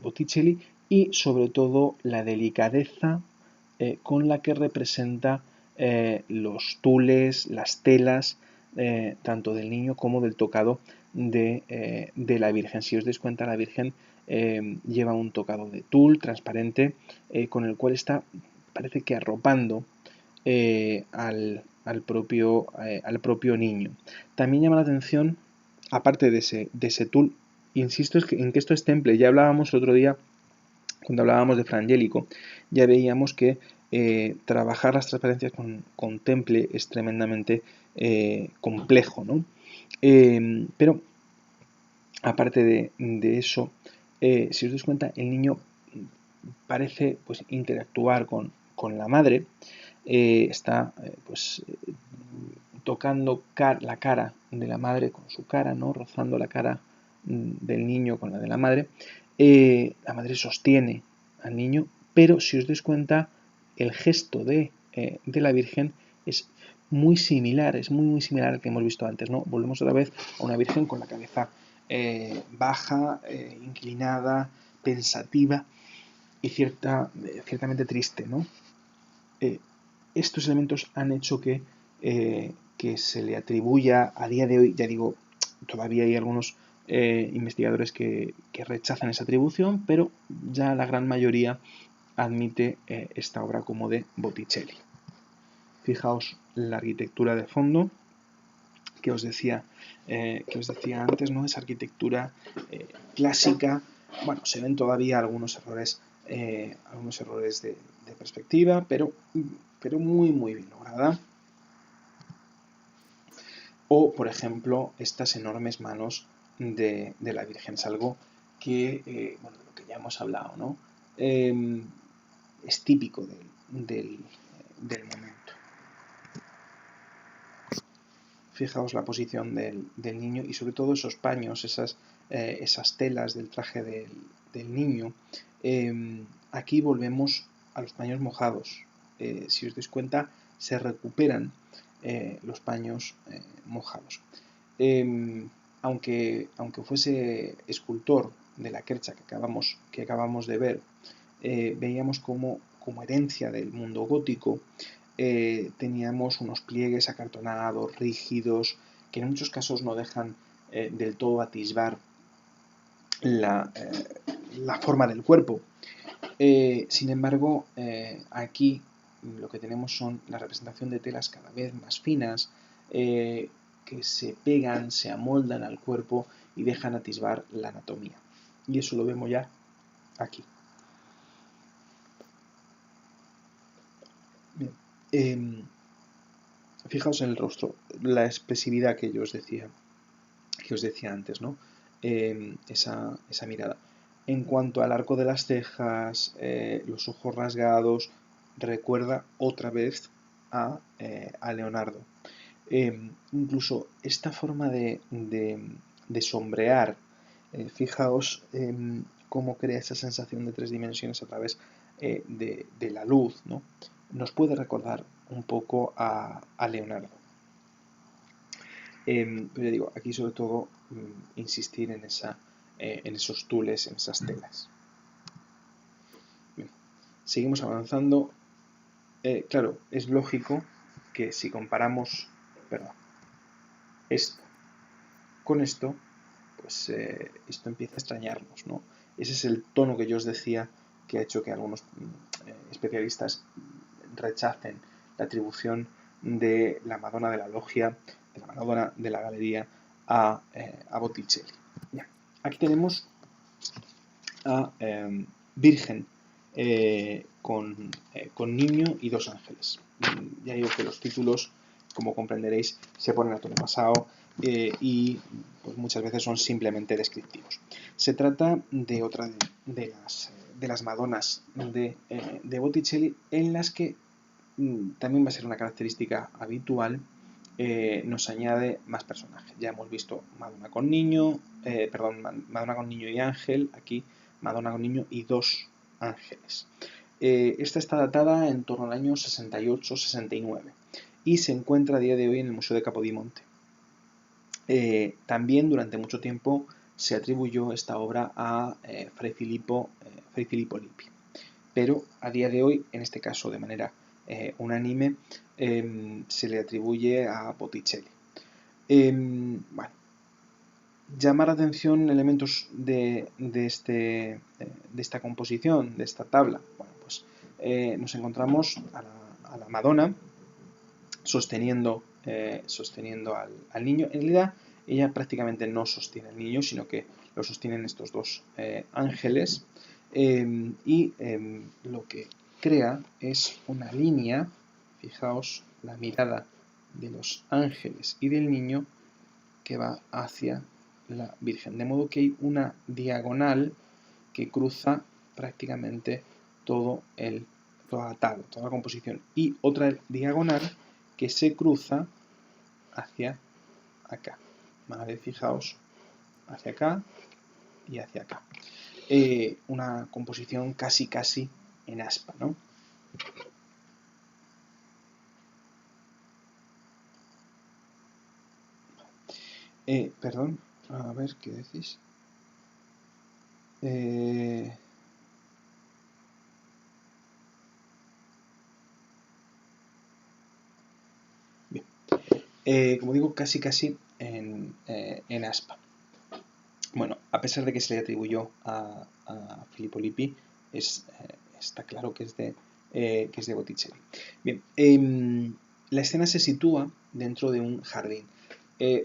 Botticelli, y sobre todo la delicadeza con la que representa los tules, las telas, tanto del niño como del tocado de la Virgen. Si os dais cuenta, la Virgen lleva un tocado de tul transparente con el cual está, parece que arropando al propio niño. También llama la atención, aparte de ese tul, insisto en que esto es temple. Ya hablábamos el otro día, cuando hablábamos de Fra Angelico, ya veíamos que trabajar las transparencias con temple es tremendamente complejo, ¿no? Pero aparte de eso, si os dais cuenta, el niño parece pues interactuar con la madre, está pues tocando la cara de la madre con su cara, ¿no? Rozando la cara del niño con la de la madre sostiene al niño, pero si os dais cuenta, el gesto de la Virgen es muy similar, es muy similar al que hemos visto antes, ¿no? Volvemos otra vez a una Virgen con la cabeza baja, inclinada, pensativa y ciertamente triste, ¿no? Estos elementos han hecho que se le atribuya a día de hoy, ya digo, todavía hay algunos investigadores que rechazan esa atribución, pero ya la gran mayoría admite esta obra como de Botticelli. Fijaos la arquitectura de fondo que os decía antes, ¿no? Esa arquitectura clásica. Bueno, se ven todavía algunos errores de perspectiva, pero muy bien lograda. O, por ejemplo, estas enormes manos de la Virgen. Es algo que, de lo que ya hemos hablado, ¿no? Es típico del momento. Fijaos la posición del niño y sobre todo esos paños, esas telas del traje del niño. Aquí volvemos a los paños mojados. Si os dais cuenta, se recuperan los paños mojados. Aunque fuese escultor de la Quercha que acabamos de ver, veíamos como herencia del mundo gótico teníamos unos pliegues acartonados, rígidos, que en muchos casos no dejan del todo atisbar la forma del cuerpo. Sin embargo, aquí lo que tenemos son la representación de telas cada vez más finas que se pegan, se amoldan al cuerpo y dejan atisbar la anatomía. Y eso lo vemos ya aquí. Bien. Fijaos en el rostro, la expresividad que yo os decía antes, ¿no? Esa mirada. En cuanto al arco de las cejas, los ojos rasgados, recuerda otra vez a Leonardo. Incluso esta forma de sombrear, fijaos cómo crea esa sensación de 3 dimensiones a través de la luz, ¿no? Nos puede recordar un poco a Leonardo. Pero ya digo, aquí sobre todo insistir en esos tules, en esas telas. Bien, seguimos avanzando. Claro, es lógico que si comparamos esto con esto, pues esto empieza a extrañarnos, ¿no? Ese es el tono que yo os decía que ha hecho que algunos especialistas rechacen la atribución de la Madonna de la Logia, de la Madonna de la Galería a Botticelli. Bien. Aquí tenemos a Virgen con niño y 2 ángeles. Ya digo que los títulos, como comprenderéis, se ponen a tono pasado y pues, muchas veces son simplemente descriptivos. Se trata de otra de las Madonas de Botticelli, en las que también va a ser una característica habitual, nos añade más personajes. Ya hemos visto Madonna con niño, Madonna con niño y ángel, aquí Madonna con niño y 2 ángeles. Esta está datada en torno al año 68-69 y se encuentra a día de hoy en el Museo de Capodimonte. También durante mucho tiempo se atribuyó esta obra a Fray Filippo Lippi, pero a día de hoy, en este caso de manera unánime, se le atribuye a Botticelli. Bueno, llamar la atención elementos de esta composición, de esta tabla. Bueno, pues nos encontramos a la Madonna sosteniendo al niño. En realidad, ella prácticamente no sostiene al niño, sino que lo sostienen estos 2 ángeles. Y lo que crea es una línea, fijaos la mirada de los ángeles y del niño que va hacia la Virgen, de modo que hay una diagonal que cruza prácticamente toda la tabla, toda la composición, y otra diagonal que se cruza hacia acá. Vale, fijaos hacia acá y hacia acá. Una composición casi en aspa, ¿no? Perdón, a ver, ¿qué decís? Bien. Como digo, casi en aspa. Bueno, a pesar de que se le atribuyó a Filippo Lippi, está claro que es de Botticelli. Bien, la escena se sitúa dentro de un jardín.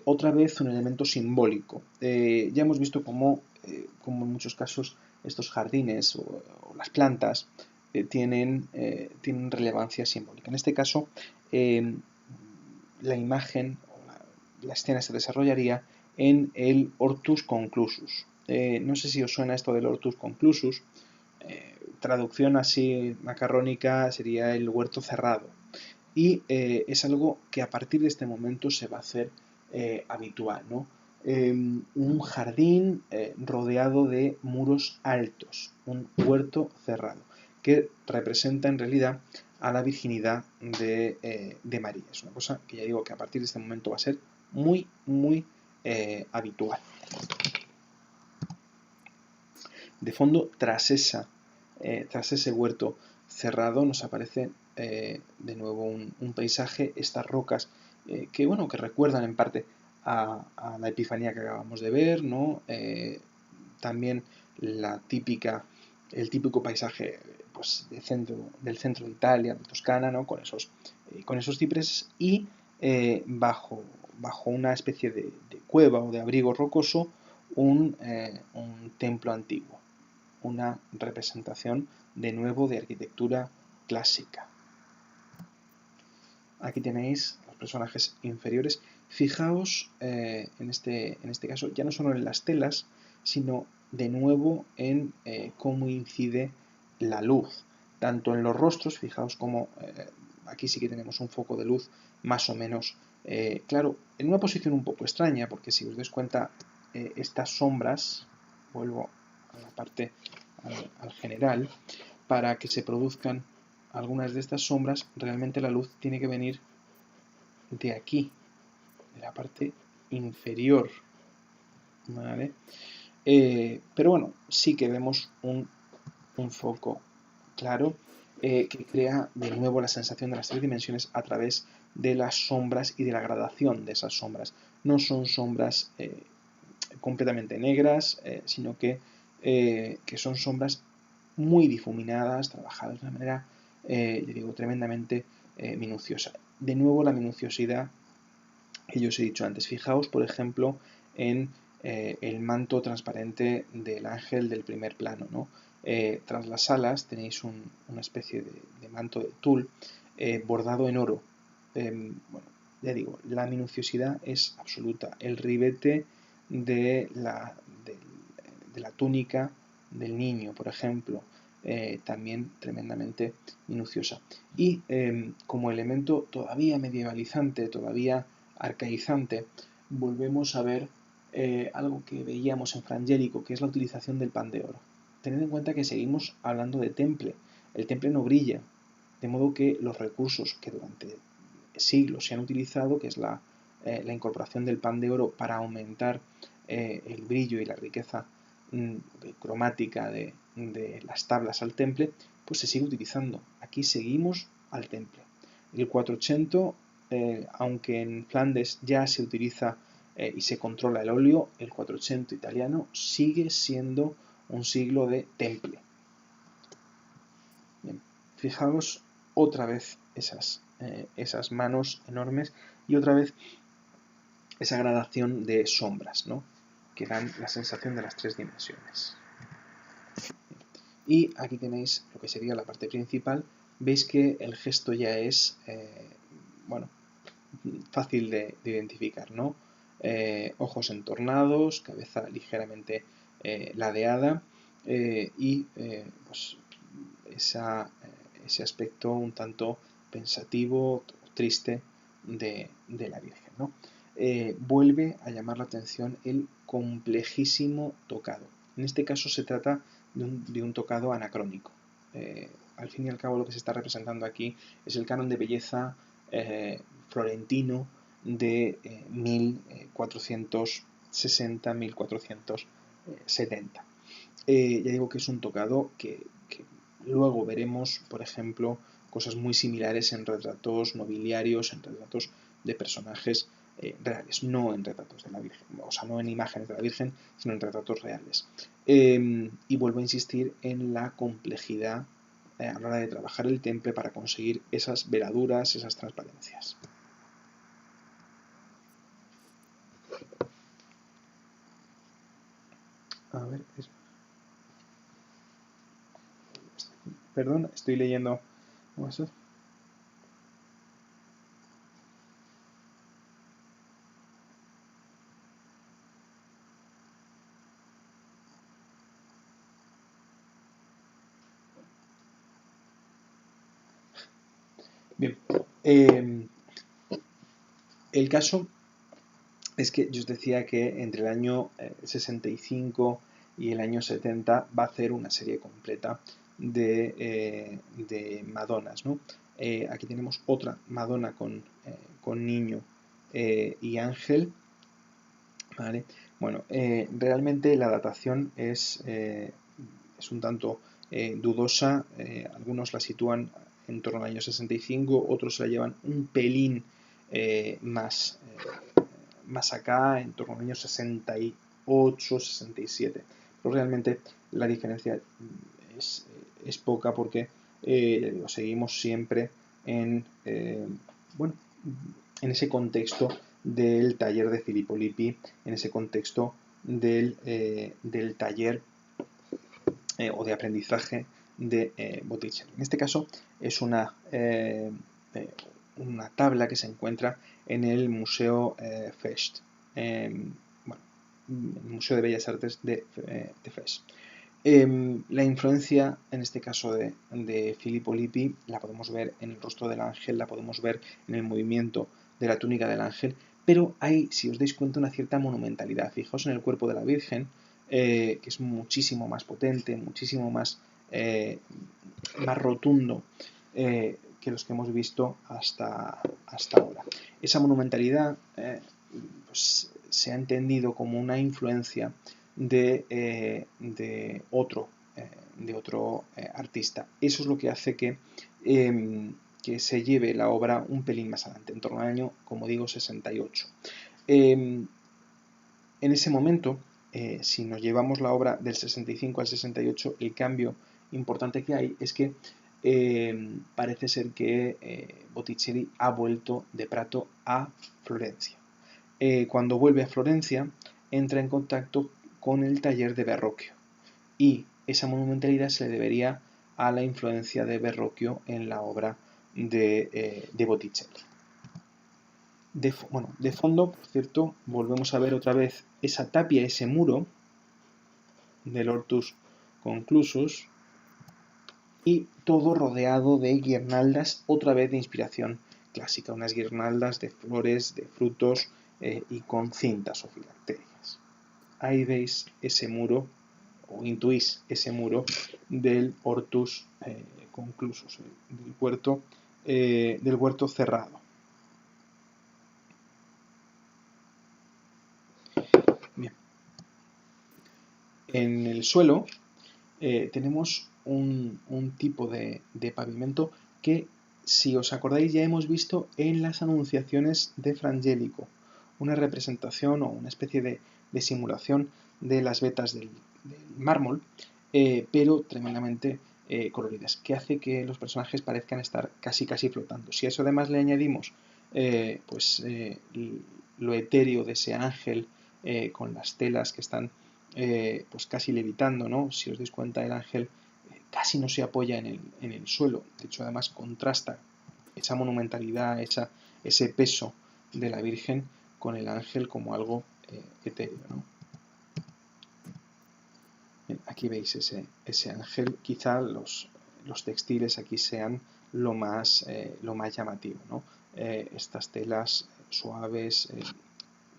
Otra vez un elemento simbólico. Ya hemos visto cómo en muchos casos estos jardines o las plantas tienen relevancia simbólica. En este caso, la imagen, la escena se desarrollaría en el Hortus Conclusus. No sé si os suena esto del Hortus Conclusus. Traducción así macarrónica sería el huerto cerrado. Y es algo que a partir de este momento se va a hacer habitual, ¿no? Un jardín rodeado de muros altos, un huerto cerrado, que representa en realidad a la virginidad de María. Es una cosa que ya digo que a partir de este momento va a ser muy habitual. De fondo, tras ese huerto cerrado, nos aparece de nuevo un paisaje, estas rocas que recuerdan en parte a la Epifanía que acabamos de ver, ¿no? También el típico paisaje pues, del centro de Italia, de Toscana, ¿no? Con esos cipreses y bajo una especie de cueva o de abrigo rocoso un templo antiguo, una representación de nuevo de arquitectura clásica. Aquí tenéis los personajes inferiores. Fijaos en este caso ya no solo en las telas, sino de nuevo en cómo incide la luz. Tanto en los rostros, fijaos cómo aquí sí que tenemos un foco de luz más o menos claro, en una posición un poco extraña, porque si os dais cuenta, estas sombras, vuelvo a la parte al general, para que se produzcan algunas de estas sombras, realmente la luz tiene que venir de aquí, de la parte inferior, ¿vale? Pero bueno, sí que vemos un foco claro que crea de nuevo la sensación de las tres dimensiones a través de las sombras y de la gradación de esas sombras. No son sombras completamente negras, sino que son sombras muy difuminadas, trabajadas de una manera, yo digo, tremendamente minuciosa. De nuevo, la minuciosidad que yo os he dicho antes. Fijaos, por ejemplo, en el manto transparente del ángel del primer plano, ¿no? Tras las alas tenéis una especie de manto de tul bordado en oro. Bueno, ya digo, la minuciosidad es absoluta. El ribete de la túnica del niño, por ejemplo, también tremendamente minuciosa. Y como elemento todavía medievalizante, todavía arcaizante, volvemos a ver algo que veíamos en Frangélico, que es la utilización del pan de oro. Tened en cuenta que seguimos hablando de temple. El temple no brilla, de modo que los recursos que durante siglos se han utilizado, que es la incorporación del pan de oro para aumentar el brillo y la riqueza cromática de las tablas al temple, pues se sigue utilizando. Aquí seguimos al temple. El 480, aunque en Flandes ya se utiliza y se controla el óleo, el 480 italiano sigue siendo un siglo de temple. Bien, fijaos otra vez esas manos enormes y otra vez esa gradación de sombras, ¿no? Que dan la sensación de las tres dimensiones. Y aquí tenéis lo que sería la parte principal. Veis que el gesto ya es, fácil de identificar, ¿no? Ojos entornados, cabeza ligeramente ladeada y pues ese aspecto un tanto pensativo, triste de la Virgen, ¿no? vuelve a llamar la atención el complejísimo tocado. En este caso se trata de un tocado anacrónico. Al fin y al cabo lo que se está representando aquí es el canon de belleza florentino de 1460-1470. Ya digo que es un tocado que luego veremos, por ejemplo, cosas muy similares en retratos nobiliarios, en retratos de personajes reales, no en retratos de la Virgen, o sea, no en imágenes de la Virgen, sino en retratos reales. Y vuelvo a insistir en la complejidad a la hora de trabajar el temple para conseguir esas veladuras, esas transparencias. A ver, perdón, estoy leyendo. Bien, el caso es que yo os decía que entre el año 65 y el año 70 va a hacer una serie completa de Madonas, ¿no? Aquí tenemos otra Madonna con niño y ángel, ¿vale? Bueno, realmente la datación es un tanto dudosa. Algunos la sitúan en torno al año 65, otros la llevan un pelín más acá, en torno al año 68, 67. Pero realmente la diferencia es poca porque seguimos siempre en, bueno, en ese contexto del taller de Filippo Lippi, en ese contexto del taller o de aprendizaje de Botticelli. En este caso es una tabla que se encuentra en el Museo Fest, bueno, el Museo de Bellas Artes de Fest. La influencia, en este caso de Filippo Lippi, la podemos ver en el rostro del ángel, la podemos ver en el movimiento de la túnica del ángel, pero hay, si os dais cuenta, una cierta monumentalidad. Fijaos en el cuerpo de la Virgen, que es muchísimo más potente, muchísimo más rotundo que los que hemos visto hasta ahora. Esa monumentalidad pues, se ha entendido como una influencia de otro artista. Eso es lo que hace que se lleve la obra un pelín más adelante, en torno al año, como digo, 68. En ese momento, si nos llevamos la obra del 65 al 68, el cambio importante que hay es que parece ser que Botticelli ha vuelto de Prato a Florencia. Cuando vuelve a Florencia, entra en contacto con el taller de Verrocchio y esa monumentalidad se le debería a la influencia de Verrocchio en la obra de Botticelli. De fondo, por cierto, volvemos a ver otra vez esa tapia, ese muro del Hortus Conclusus y todo rodeado de guirnaldas, otra vez de inspiración clásica, unas guirnaldas de flores, de frutos y con cintas o filacterias. Ahí veis ese muro, o intuís ese muro del Hortus Conclusus, del huerto cerrado. Bien. En el suelo tenemos un tipo de pavimento que, si os acordáis, ya hemos visto en las anunciaciones de Frangélico, una representación o una especie de simulación de las vetas del mármol, pero tremendamente coloridas, que hace que los personajes parezcan estar casi flotando. Si a eso además le añadimos lo etéreo de ese ángel con las telas que están pues casi levitando, ¿no? Si os dais cuenta, el ángel casi no se apoya en el suelo. De hecho, además contrasta esa monumentalidad, ese peso de la Virgen con el ángel como algo etéreo, ¿no? Bien, aquí veis ese ángel. Quizá los textiles aquí sean lo más llamativo, ¿no? Estas telas suaves,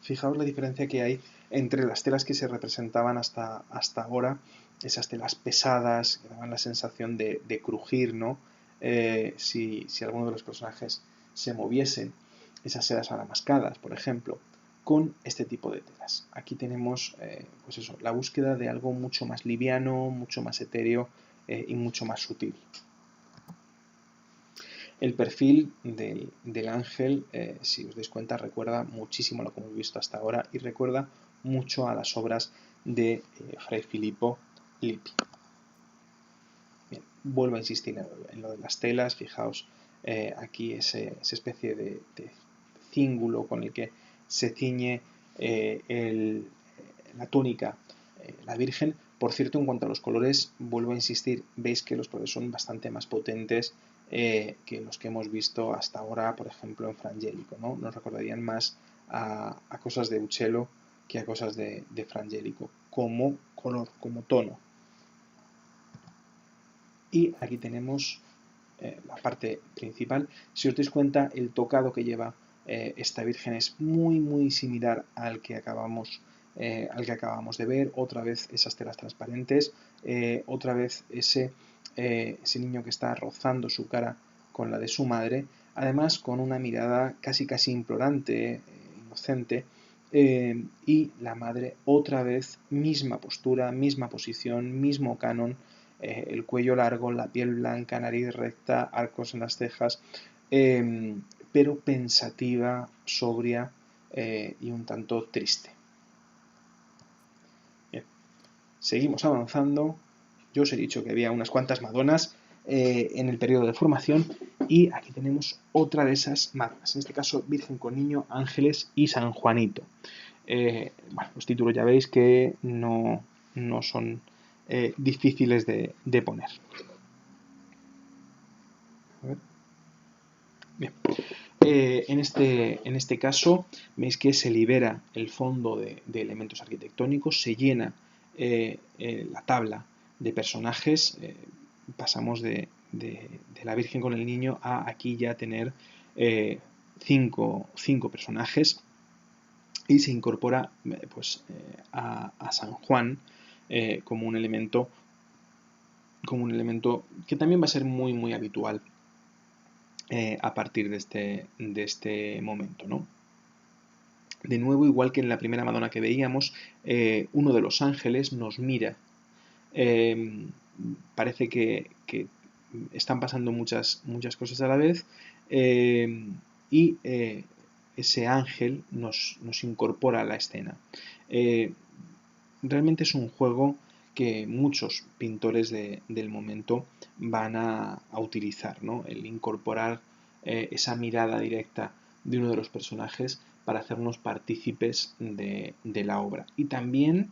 Fijaos la diferencia que hay entre las telas que se representaban hasta ahora, esas telas pesadas que daban la sensación de crujir, ¿no? Si alguno de los personajes se moviese, esas sedas adamascadas, por ejemplo, con este tipo de telas. Aquí tenemos, pues eso, la búsqueda de algo mucho más liviano, mucho más etéreo y mucho más sutil. El perfil del ángel, si os dais cuenta, recuerda muchísimo a lo que hemos visto hasta ahora y recuerda mucho a las obras de Fray Filippo Lippi. Bien, vuelvo a insistir en lo de las telas, fijaos aquí esa especie de cíngulo con el que se ciñe la túnica la Virgen. Por cierto, en cuanto a los colores, vuelvo a insistir, veis que los colores son bastante más potentes que los que hemos visto hasta ahora, por ejemplo, en Frangélico, ¿no? Nos recordarían más a cosas de Uccello que a cosas de Frangélico, como color, como tono. Y aquí tenemos la parte principal. Si os dais cuenta, el tocado que lleva esta Virgen es muy similar al que acabamos de ver. Otra vez esas telas transparentes, otra vez ese niño que está rozando su cara con la de su madre, además con una mirada casi implorante, inocente, y la madre otra vez misma postura, misma posición, mismo canon, el cuello largo, la piel blanca, nariz recta, arcos en las cejas, pero pensativa, sobria y un tanto triste. Bien. Seguimos avanzando. Yo os he dicho que había unas cuantas Madonas en el periodo de formación y aquí tenemos otra de esas Madonas, en este caso Virgen con Niño, Ángeles y San Juanito. Bueno, los títulos ya veis que no son difíciles de poner. A ver. Bien. En este caso veis que se libera el fondo de elementos arquitectónicos, se llena la tabla de personajes, pasamos de la Virgen con el Niño a aquí ya tener cinco personajes y se incorpora a San Juan como un elemento que también va a ser muy habitual a partir de este momento, ¿no? De nuevo, igual que en la primera Madonna que veíamos, uno de los ángeles nos mira. Parece que están pasando muchas cosas a la vez y ese ángel nos incorpora a la escena. Realmente es un juego que muchos pintores del momento van a utilizar, ¿no? El incorporar esa mirada directa de uno de los personajes para hacernos partícipes de la obra. Y también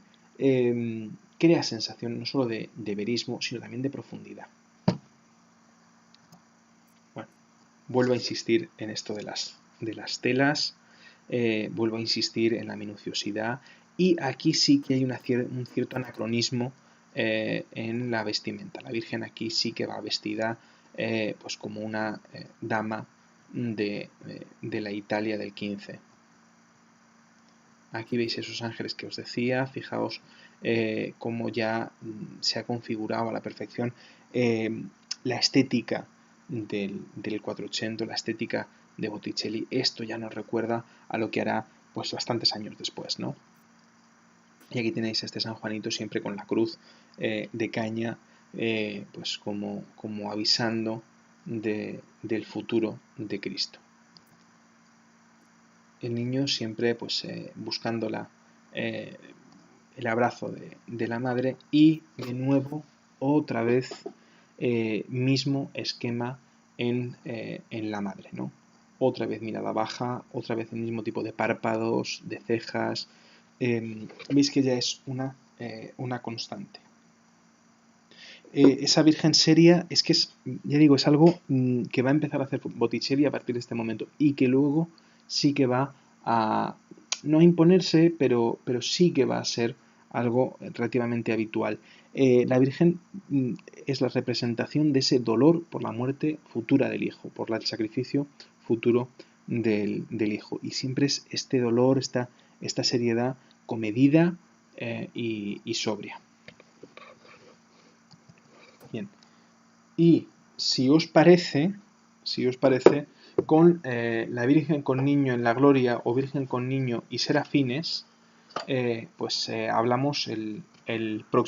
crea sensación no solo de verismo, sino también de profundidad. Bueno, vuelvo a insistir en esto de las telas, vuelvo a insistir en la minuciosidad, y aquí sí que hay un cierto anacronismo en la vestimenta. La Virgen aquí sí que va vestida pues como una dama de la Italia del XV. Aquí veis esos ángeles que os decía, fijaos cómo ya se ha configurado a la perfección la estética del Quattrocento, la estética de Botticelli. Esto ya nos recuerda a lo que hará pues bastantes años después, ¿no? Y aquí tenéis a este San Juanito siempre con la cruz de caña, pues como avisando del futuro de Cristo. El niño siempre pues buscando el abrazo de la madre, y de nuevo otra vez mismo esquema en la madre, ¿no? Otra vez mirada baja, otra vez el mismo tipo de párpados, de cejas. Veis que ya es una constante. Esa Virgen seria es que ya digo, es algo que va a empezar a hacer Botticelli a partir de este momento, y que luego sí que va a no a imponerse, pero sí que va a ser algo relativamente habitual. La Virgen es la representación de ese dolor por la muerte futura del Hijo, por el sacrificio futuro del Hijo. Y siempre es este dolor, esta esta seriedad comedida y sobria. Bien. Y si os parece, con la Virgen con Niño en la Gloria o Virgen con Niño y Serafines, pues hablamos el próximo.